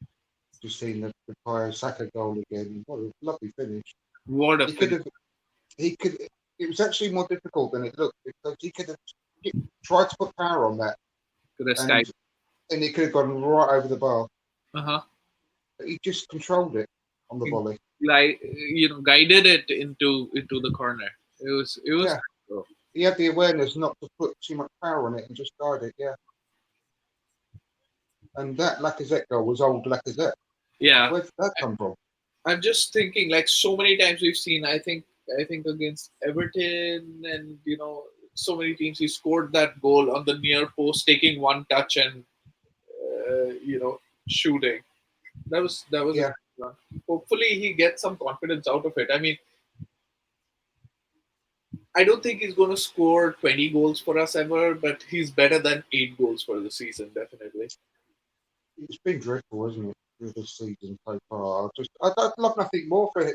he? Just seen the Bukayo Saka goal again. What a lovely finish! what a He could finish! have. He could. It was actually more difficult than it looked because he could have tried to put power on that, To the sky. and it could have gone right over the bar. Uh-huh. But he just controlled it on the He, volley. like guided it into the corner. It was Yeah, cool. he had the awareness not to put too much power on it and just guide it. Yeah, and that Lacazette goal was old Lacazette. Yeah, Where did that come from? I'm just thinking like so many times we've seen. I think against Everton and so many teams he scored that goal on the near post, taking one touch and shooting. That was a Yeah, good one. Hopefully he gets some confidence out of it. I mean, I don't think he's going to score 20 goals for us ever, but he's better than 8 goals for the season, definitely. it's been dreadful, hasn't it, through this season so far? I'd love nothing more for him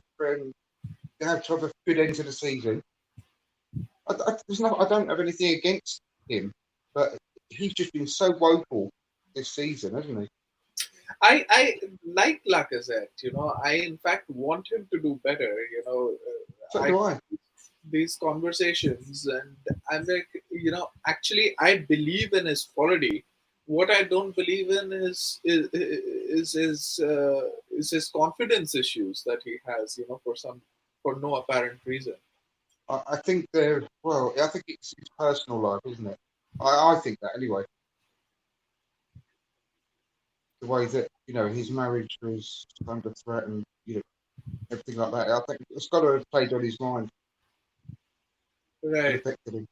to have a good end to the season. I don't have anything against him, but he's just been so woeful this season, hasn't he? I like Lacazette. I in fact want him to do better. So I do I. these conversations, and I'm like, actually, I believe in his quality. What I don't believe in is his confidence issues that he has. For no apparent reason. I think they're well. I think it's his personal life, isn't it? I think that anyway. The way that his marriage was under threat and everything like that. I think it's got to have played on his mind and Right. affected him.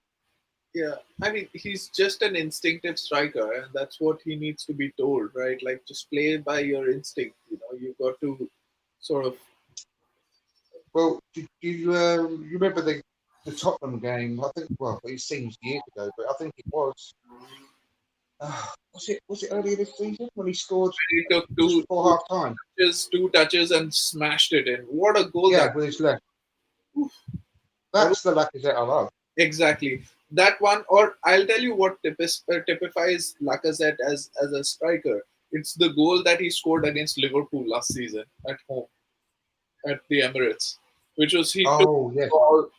Yeah, I mean, he's just an instinctive striker, and that's what he needs to be told, right? Like, just play by your instinct. You've got to sort of. Well, do you remember the Tottenham game? I think it seems years ago, but I think it was. Was it earlier this season when he scored He took just two, before two half time? touches, two touches, and smashed it in. What a goal that! Yeah, with his left. That was That's the Lacazette I love. exactly that one. Or I'll tell you what typifies Lacazette as a striker. It's the goal that he scored against Liverpool last season at home at the Emirates, which was he took Oh the yes, ball,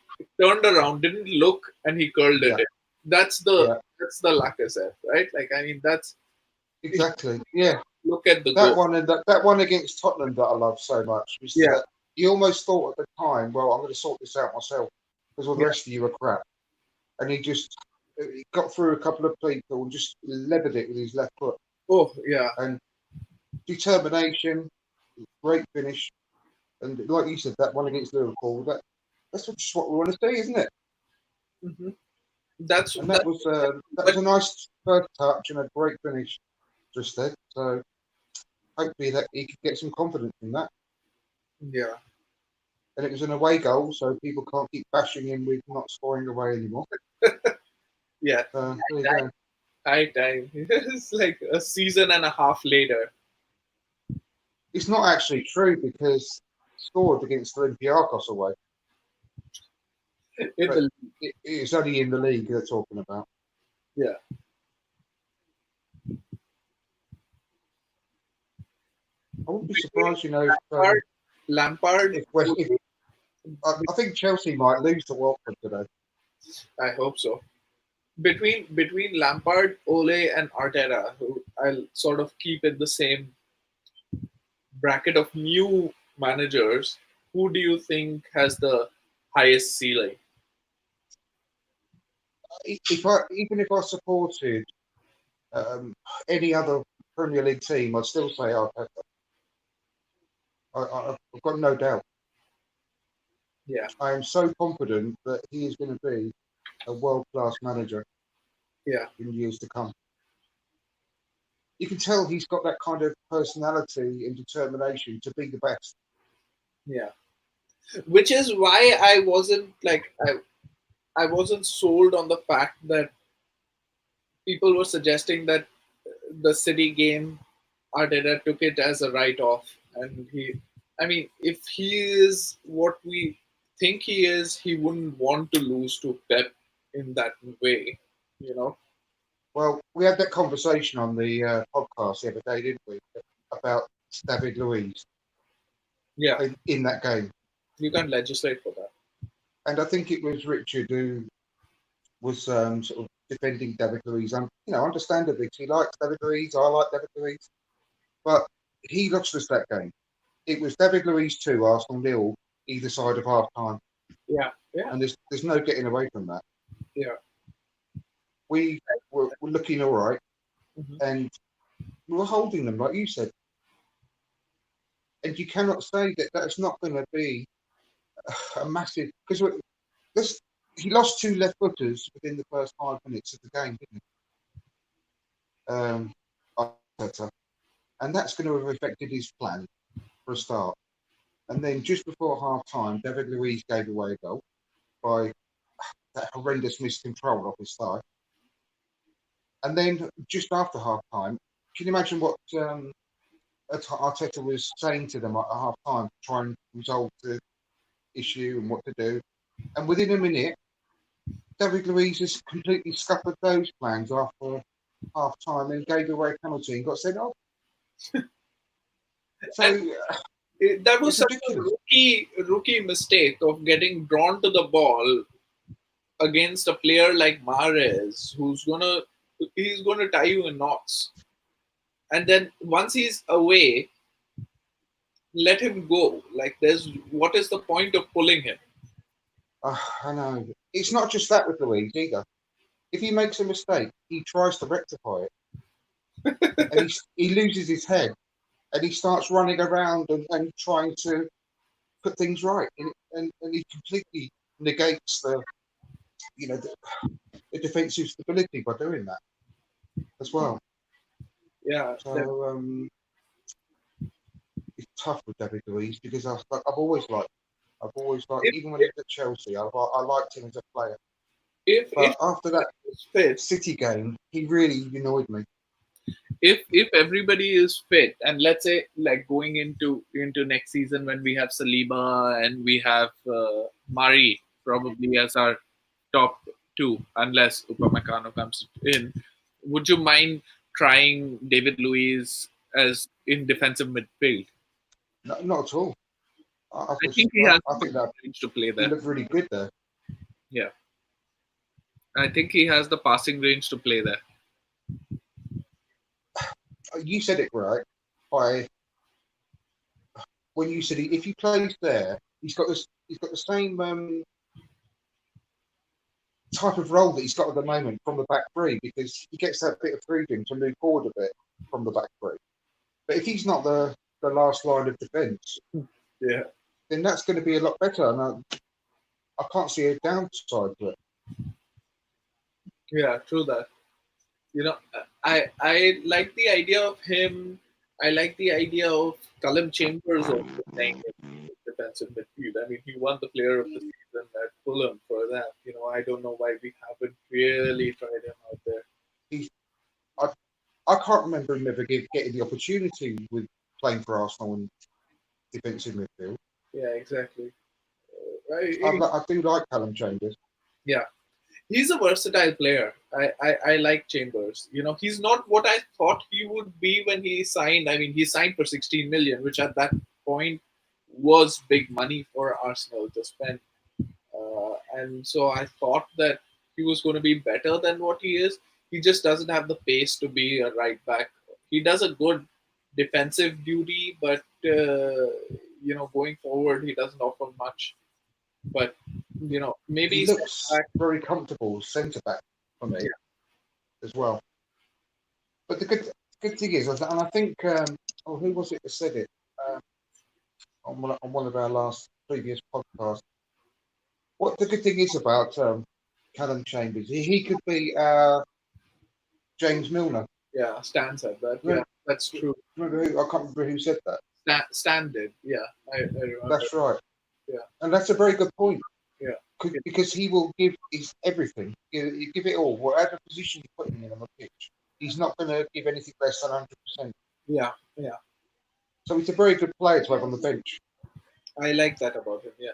turned around, didn't look, and he curled it yeah, in. That's the yeah, that's the Lacazette, right? Like, I mean, that's exactly. Yeah, look at the that goal. one and that one against Tottenham that I love so much was Yeah, that you almost thought at the time, well, I'm going to sort this out myself because all the yeah. rest of you are crap, and he got through a couple of people and just levered it with his left foot Oh, yeah. and determination, great finish, and like you said, that one against Liverpool, that's just what we want to see, isn't it? hmm That's And that. that was But a nice first touch and a great finish just then. So hopefully that he could get some confidence in that. yeah, And it was an away goal, so people can't keep bashing him with not scoring away anymore. yeah. There you go. High time. It's like a season and a half later. It's not actually true because he scored against Olympiacos away, In but the it's only in the league they're talking about. yeah. I wouldn't be Between surprised, if Lampard. if I think Chelsea might lose to Watford today. I hope so. Between Lampard, Ole, and Arteta, who I'll sort of keep in the same bracket of new managers, who do you think has the highest ceiling? Even if I supported um, any other Premier League team, I'd still say I've got no doubt. Yeah, I am so confident that he is going to be a world class manager yeah, in years to come. You can tell he's got that kind of personality and determination to be the best. yeah. Which is why I wasn't sold on the fact that people were suggesting that the City game, Arteta took it as a write-off, and I mean, if he is what we think he is, he wouldn't want to lose to Pep in that way, you know. Well, we had that conversation on the podcast the other day, didn't we? About David Luiz Yeah, in that game. you can't legislate for that. And I think it was Richard who was sort of defending David Luiz. Understandably, 'cause he likes David Luiz, I like David Luiz. But he lost us that game. It was David Luiz 2, Arsenal 0, either side of half time. Yeah, yeah, And there's no getting away from that. Yeah. We're looking all right, Mhm. and we were holding them, like you said. And you cannot say that that's not going to be a massive because this he lost two left footers within the first 5 minutes of the game, didn't he? Arteta. And that's going to have affected his plan for a start. And then just before half time, David Luiz gave away a goal by that horrendous miscontrol of his thigh. And then just after half time, can you imagine what Arteta was saying to them at half time to try and resolve the issue and what to do? And within a minute, David Luiz has completely scuppered those plans after half time and gave away a penalty and got sent off. So And that was it's such a ridiculous. rookie mistake of getting drawn to the ball against a player like Mahrez, he's gonna tie you in knots. And then once he's away, let him go. Like, there's what is the point of pulling him? I know. It's not just that with Luiz either. If he makes a mistake, he tries to rectify it and he loses his head and he starts running around and trying to put things right. And he completely negates you know, the defensive stability by doing that as well. Yeah, So it's tough with David Luiz because I've always liked, if even when he was at Chelsea, I liked him as a player. if But after that is fit, City game, he really annoyed me. if everybody is fit, and let's say like going into next season when we have Saliba and we have Murray probably as our top two, unless Upamecano comes in, would you mind trying David Luiz as in defensive midfield? No, not at all. I think he has I the think that range to play he there. looked really good there. Yeah, I think he has the passing range to play there. You said it right. By when you said if he plays there, he's got this. He's got the same type of role that he's got at the moment from the back three because he gets that bit of freedom to move forward a bit from the back three. But if he's not the last line of defence, Yeah, then that's going to be a lot better. And I can't see a downside to it. yeah, true that. You know, I like the idea of him. I like the idea of Callum Chambers also playing in defensive midfield. I mean, he won the Player of the Season at Fulham for that. You know, I don't know why we haven't really tried him out there. He's, I, I can't remember him ever getting the opportunity with playing for Arsenal in defensive midfield. Yeah, exactly. Right? I do like Callum Chambers. Yeah, he's a versatile player. I like Chambers. You know, he's not what I thought he would be when he signed. I mean, he signed for 16 million, which at that point was big money for Arsenal to spend. And so I thought that he was going to be better than what he is. He just doesn't have the pace to be a right back. He does a good defensive duty, but going forward, he doesn't offer much. But maybe He step looks back. very comfortable centre back for me Yeah, as well. But the good thing is, and I think, who was it that said it on one of our last previous podcasts? What the good thing is about Callum Chambers, he could be James Milner. yeah, Stan said that. Yeah, Remember, that's true. remember who? I can't remember who said that. Stan did. Yeah, I remember. That's right, Yeah, and that's a very good point yeah, yeah, because he will give his everything. You give it all, whatever position you put him in on the pitch. He's not going to give anything less than 100%. yeah, yeah. So he's a very good player to have on the bench. I like that about him. Yeah.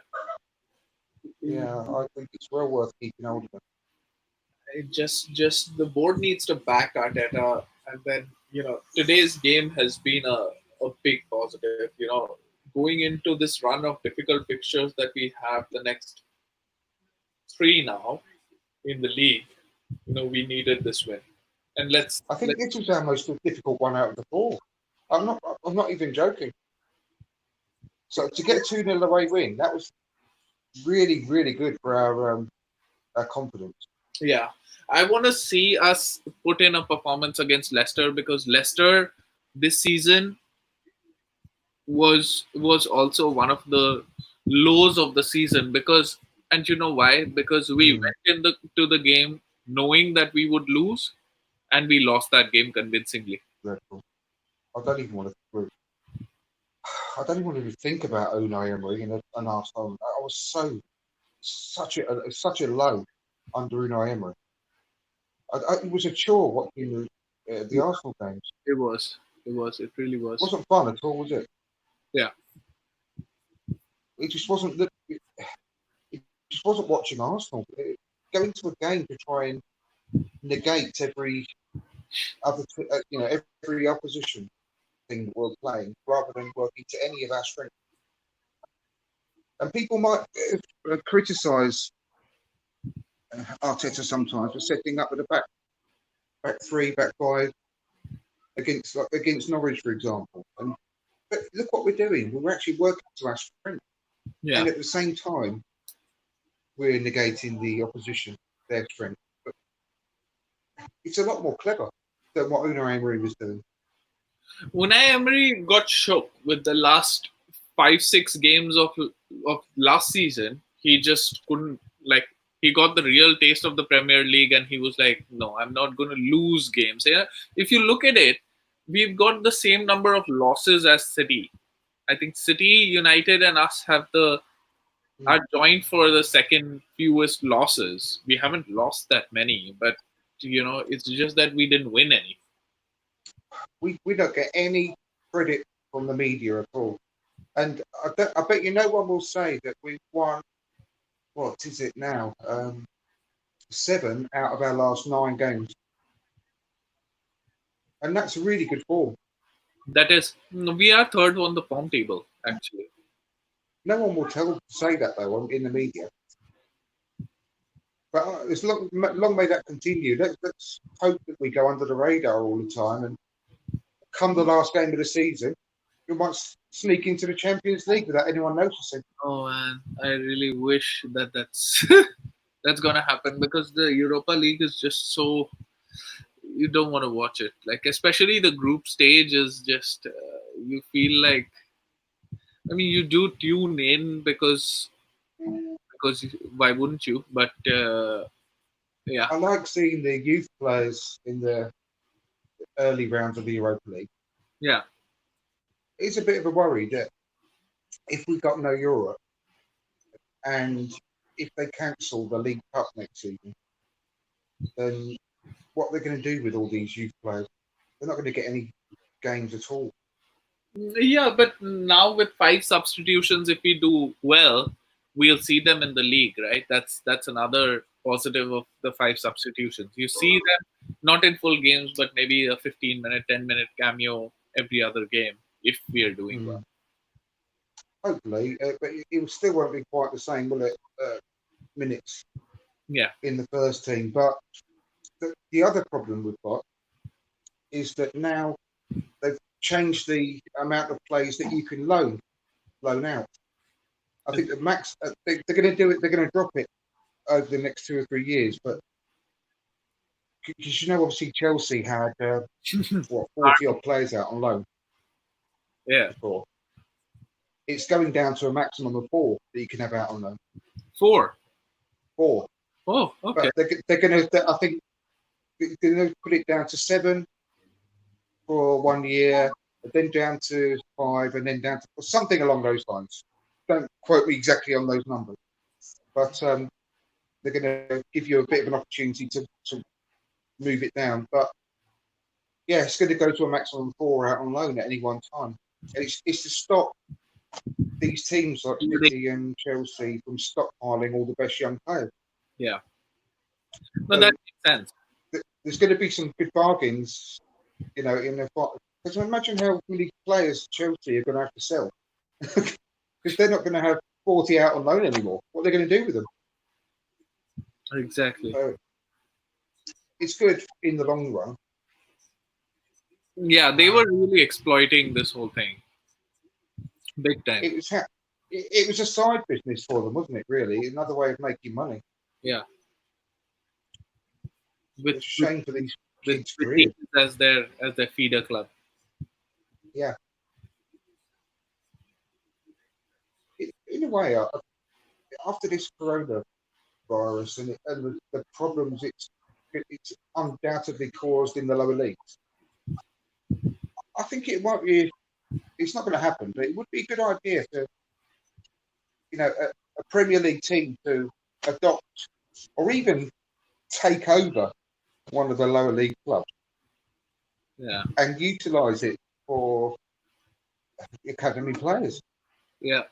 Yeah, I think it's well worth keeping hold of him. Just the board needs to back Arteta, and then today's game has been a big positive. Going into this run of difficult fixtures that we have the next three now in the league, we needed this win, and I think this was our most difficult one out of the four. I'm not even joking. So to get a 2-0 away win, that was really, really good for our confidence. Yeah, I want to see us put in a performance against Leicester, because Leicester this season was also one of the lows of the season, because, and you know why? Because we Mm, went in the to the game knowing that we would lose, and we lost that game convincingly. dreadful. I don't even want to. I don't even want to think about Unai Emery and an Arsenal. I was such a low under Unai Emery. It was a chore watching the Arsenal games. It was, it really It was. wasn't fun at all, was it? Yeah, It just wasn't. It just wasn't watching Arsenal. Going to a game to try and negate every every opposition thing that we're playing, rather than working to any of our strengths. And people might criticise Arteta sometimes for setting up with a back three, back five against Norwich, for example. But look what we're doing. We're actually working to our strength, yeah. and at the same time, we're negating the opposition, their strength. But it's a lot more clever than what Unai Emery was doing. Unai Emery got shook with the last 5-6 games of last season. He just couldn't, like, he got the real taste of the Premier League, and he was like, "No, I'm not going to lose games." Yeah, if you look at it, we've got the same number of losses as City. I think City, United, and us have the Mm. are joined for the second fewest losses. We haven't lost that many, but it's just that we didn't win any. We don't get any credit from the media at all. And I bet you no one will say that we've won, what is it now? 7 out of our last 9 games. And that's a really good form. That is, we are third on the form table, actually. No one will say that, though, in the media. But as long may that continue. Let's hope that we go under the radar all the time. And come the last game of the season, we might sneak into the Champions League without anyone noticing. Oh man, I really wish that that's that's gonna happen, because the Europa League is just so, you don't want to watch it. Like, especially the group stage is just, you feel like, I mean, you do tune in because why wouldn't you? But yeah, I like seeing the youth players in the early rounds of the Europa League. yeah, It's a bit of a worry that if we got no Euro and if they cancel the League Cup next season, then what they're going to do with all these youth players? They're not going to get any games at all. yeah. But now with 5 substitutions, if we do well, we'll see them in the league, right? That's another positive of the 5 substitutions. You see them not in full games, but maybe a 15-minute, 10-minute cameo every other game if we are doing well. Mm. Hopefully, but it still won't be quite the same, will it? Minutes Yeah, in the first team. But the other problem we've got is that now they've changed the amount of players that you can loan out. I think the max they're going to do it. They're going to drop it over the next 2 or 3 years. But because obviously Chelsea had 40 odd players out on loan yeah. before. It's going down to a maximum of 4 that you can have out on loan. 4. 4, Oh, okay. but they're going to. I think they're going to put it down to 7 for 1 year, then down to 5, and then down to something along those lines. Don't quote me exactly on those numbers, but they're going to give you a bit of an opportunity to move it down. But yeah, it's going to go to a maximum of 4 out on loan at any one time. And it's to stop these teams like City and Chelsea from stockpiling all the best young players. Yeah. No, So that makes sense. there's going to be some good bargains, in the because imagine how many players Chelsea are going to have to sell because they're not going to have 40 out on loan anymore. What are they going to do with them? Exactly. So it's good in the long run. Yeah, they were really exploiting this whole thing big time. It was a side business for them, wasn't it? Really, another way of making money. Yeah. with It's a with, shame for these with kids' Betis careers. as their feeder club. Yeah, in a way, after this coronavirus and the problems it's undoubtedly caused in the lower leagues, I think it won't be. It's not going to happen, but it would be a good idea to, a Premier League team to adopt or even take over one of the lower league clubs Yeah, and utilise it for academy players. yeah.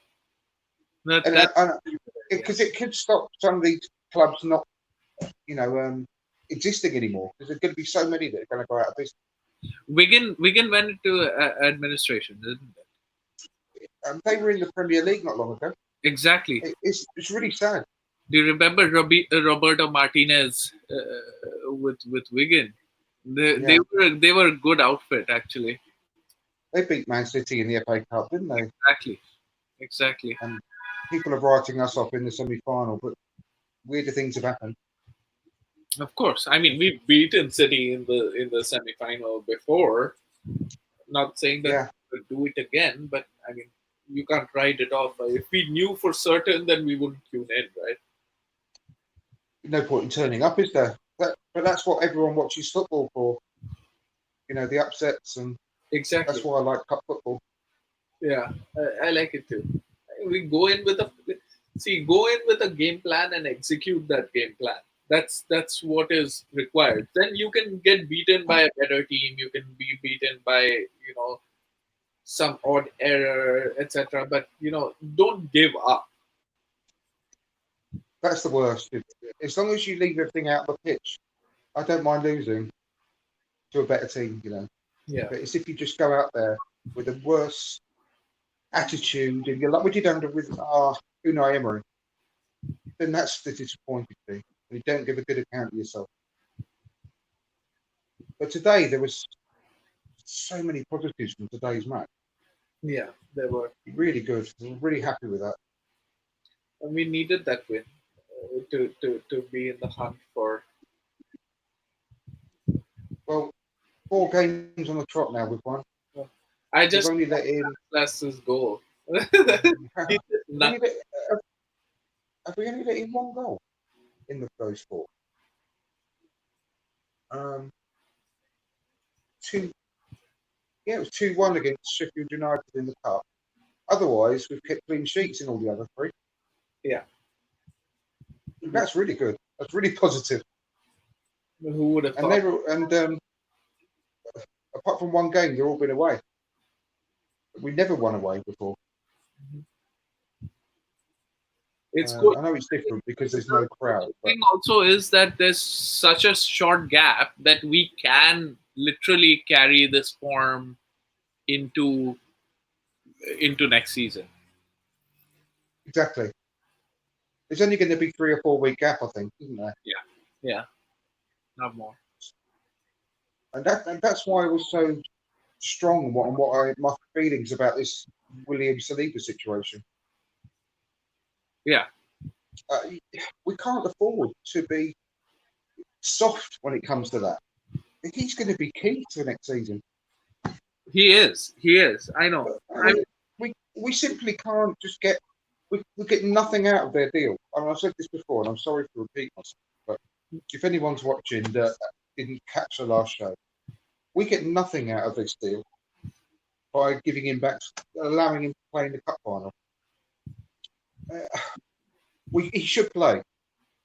That And that yeah. because it could stop some of these clubs not, existing anymore because there's going to be so many that are going to go out of business. Wigan went into administration, didn't it? They were in the Premier League not long ago. Exactly. It's really sad. Do you remember Roberto Martinez with Wigan? Yeah, They were a good outfit actually. they beat Man City in the FA Cup, didn't they? Exactly, exactly. And people are writing us off in the semi-final, but weirder things have happened. Of course, I mean we've beaten City in the semi final before. Not saying that Yeah, we'll do it again, but I mean you can't write it off. If we knew for certain, then we wouldn't tune in, right? no point in turning up, is there? But that's what everyone watches football for. The upsets, and that's Exactly. why I like cup football. Yeah, I like it too. We go in with a go in with a game plan and execute that game plan. That's what is required. Then you can get beaten by a better team. You can be beaten by some odd error, etc. But don't give up. That's the worst. As long as you leave everything out of the pitch, I don't mind losing to a better team. Yeah, But it's if you just go out there with a worse attitude and you're like, what you done with Unai Emery, then that's the disappointing thing. You don't give a good account of yourself. But today there was so many positives from today's match. yeah, they were. Really good. I'm really happy with that. And we needed that win to be in the hunt for. Well, 4 games on the trot now we've won. I We've just only let in. that's his goal. Have He did we only nothing. let, have we only let in one goal in those four? Um, two. Yeah, it was 2-1 against Sheffield United in the cup. Otherwise, we've kept clean sheets in all the other three. Yeah. That's really good. That's really positive. Who would have And thought? they were, and apart from one game, they've all been away. We never won away before. It's good. I know it's different because there's The no crowd, but thing also is that there's such a short gap that we can literally carry this form into next season. exactly. There's only going to be 3 or 4 week gap, I think, isn't there? Yeah, yeah, not more. And that's why I was so strong on my feelings about this William Saliba situation. Yeah, Uh, we can't afford to be soft when it comes to that. He's going to be key to next season. he is. He is. I know. I mean, we simply can't just get we get nothing out of their deal. I mean, I've said this before, and I'm sorry to repeat myself, but if anyone's watching that didn't catch the last show, we get nothing out of this deal by giving him back, allowing him to play in the cup final. He should play,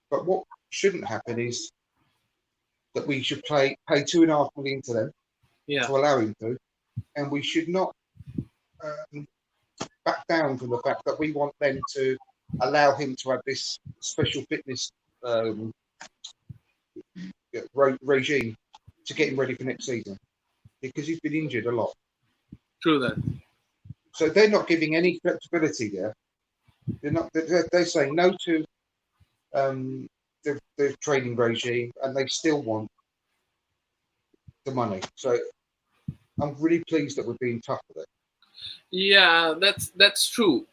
but what shouldn't happen is that we should pay 2.5 million to them Yeah, to allow him to, and we should not back down from the fact that we want them to allow him to have this special fitness regime to get him ready for next season because he's been injured a lot. true that. So they're not giving any flexibility there. They're not. They're saying no to the training regime, and they still want the money. So I'm really pleased that we're being tough with it. Yeah, that's true.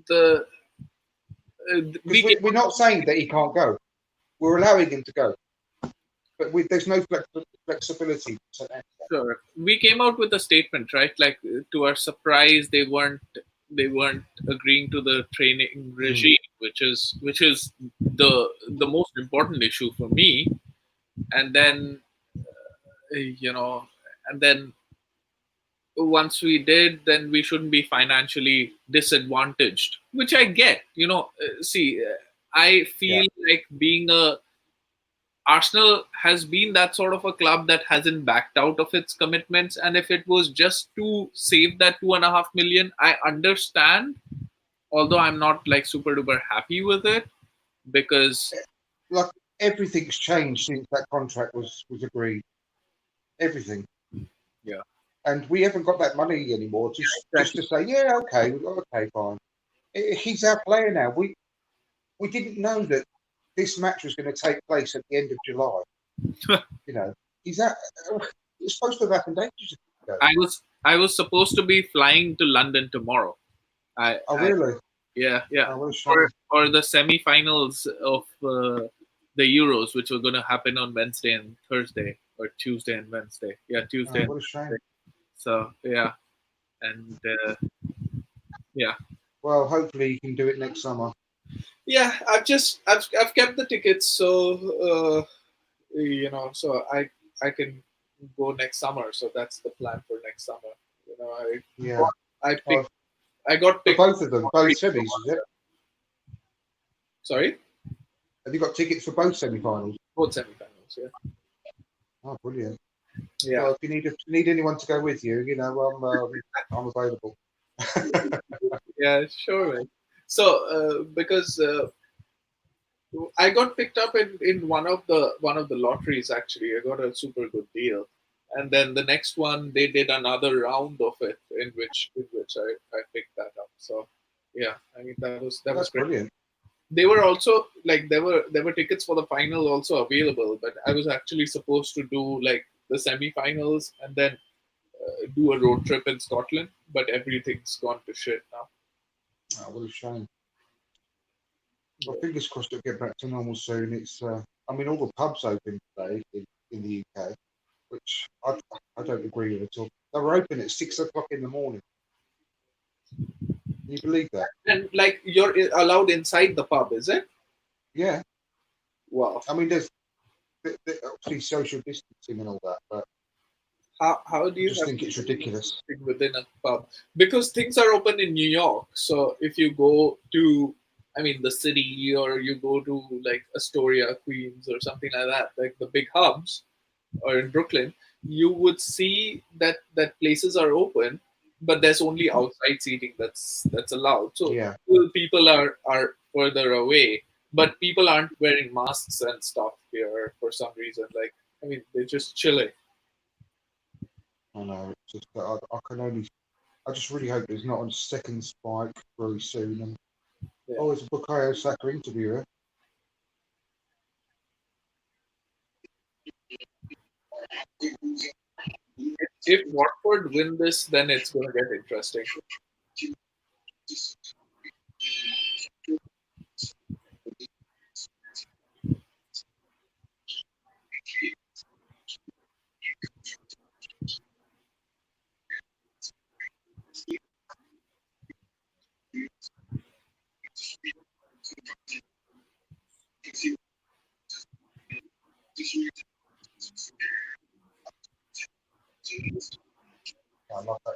The we Because we're not saying that he can't go. We're allowing him to go. but there's no flexibility. Sure. We came out with a statement, right? Like to our surprise, they weren't agreeing to the training Mm. regime, which is the most important issue for me. And then you know, and then once we did, then we shouldn't be financially disadvantaged, which I get. See, I Yeah, feel like being a Arsenal has been that sort of a club that hasn't backed out of its commitments. And if it was just to save that 2.5 million, I understand. Although I'm not like super duper happy with it because, like everything's changed since that contract was agreed. Everything, yeah, and we haven't got that money anymore. Just exactly. to say, yeah, okay, okay, fine. He's our player now. We didn't know that this match was going to take place at the end of July. You know, he's at. It's supposed to have happened ages ago. I was supposed to be flying to London tomorrow. Oh, I really? Yeah, yeah, Oh, what a shame. for the semi-finals of the Euros, which were going to happen on Wednesday and Thursday, or Tuesday and Wednesday. Yeah, Tuesday Oh, and what a shame. Wednesday. So yeah, and yeah, Well, hopefully you can do it next summer. yeah. I've kept the tickets, so so I can go next summer. So that's the plan for next summer. Yeah. I Oh, picked I got for picked. both of them, both semis, is it? Sorry, Have you got tickets for both semi-finals? both semi-finals. Yeah, Oh, brilliant. yeah. Well, if you need anyone to go with you, I'm available. Yeah, sure, man. So, because I got picked up in one of the lotteries. Actually, I got a super good deal, and then the next one they did another round of it in which I picked that up. So, yeah, I mean that Well, was that's great. brilliant. They were also like there were tickets for the final also available, but I was actually supposed to do like the semi-finals and then do a road trip in Scotland, but everything's gone to shit now. Oh, what a shame. Well, Yeah. fingers crossed it'll get back to normal soon. I mean, all the pubs open today in the UK, which I don't agree with at all. They were open at 6 o'clock in the morning. Can you believe that? And like you're allowed inside the pub, is it? Yeah. Wow. I mean, there's obviously social distancing and all that, but How do I you just have think it's ridiculous. to within a pub? Because things are open in New York. So if you go to, I mean, the city, or you go to like Astoria, Queens, or something like that, like the big hubs, or in Brooklyn, you would see that places are open, but there's only outside seating that's allowed. So Yeah. people are further away, but people aren't wearing masks and stuff here for some reason. Like, I mean, they're just chilling. I know. It's just that I can only. I just really hope there's not a second spike very soon. And Yeah. oh, it's a Bukayo Saka interviewer. If Watford win this, then it's going to get interesting. I love that.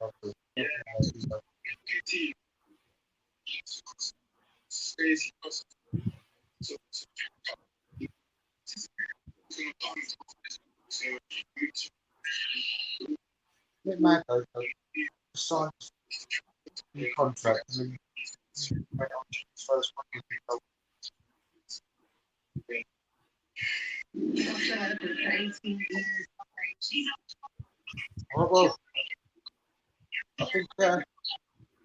Love Bit mad though. Signed a new contract and then went on to his first one. Well, I think I'm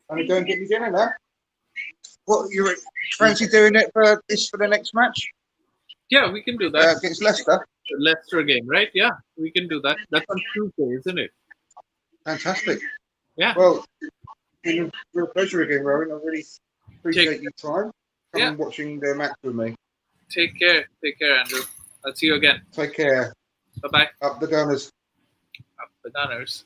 gonna go and get me dinner now. What you fancy doing it for the next match Yeah, we can do that. against Leicester? Leicester game, right? Yeah, we can do that. That's on Tuesday, isn't it? Fantastic. Yeah. Well, it's been a real pleasure again, Rowan. I really Appreciate your time. Come Yeah. and watching the match with me. Take care, Andrew. I'll see you again. Take care. Bye bye. Up the Gunners. Up the Gunners.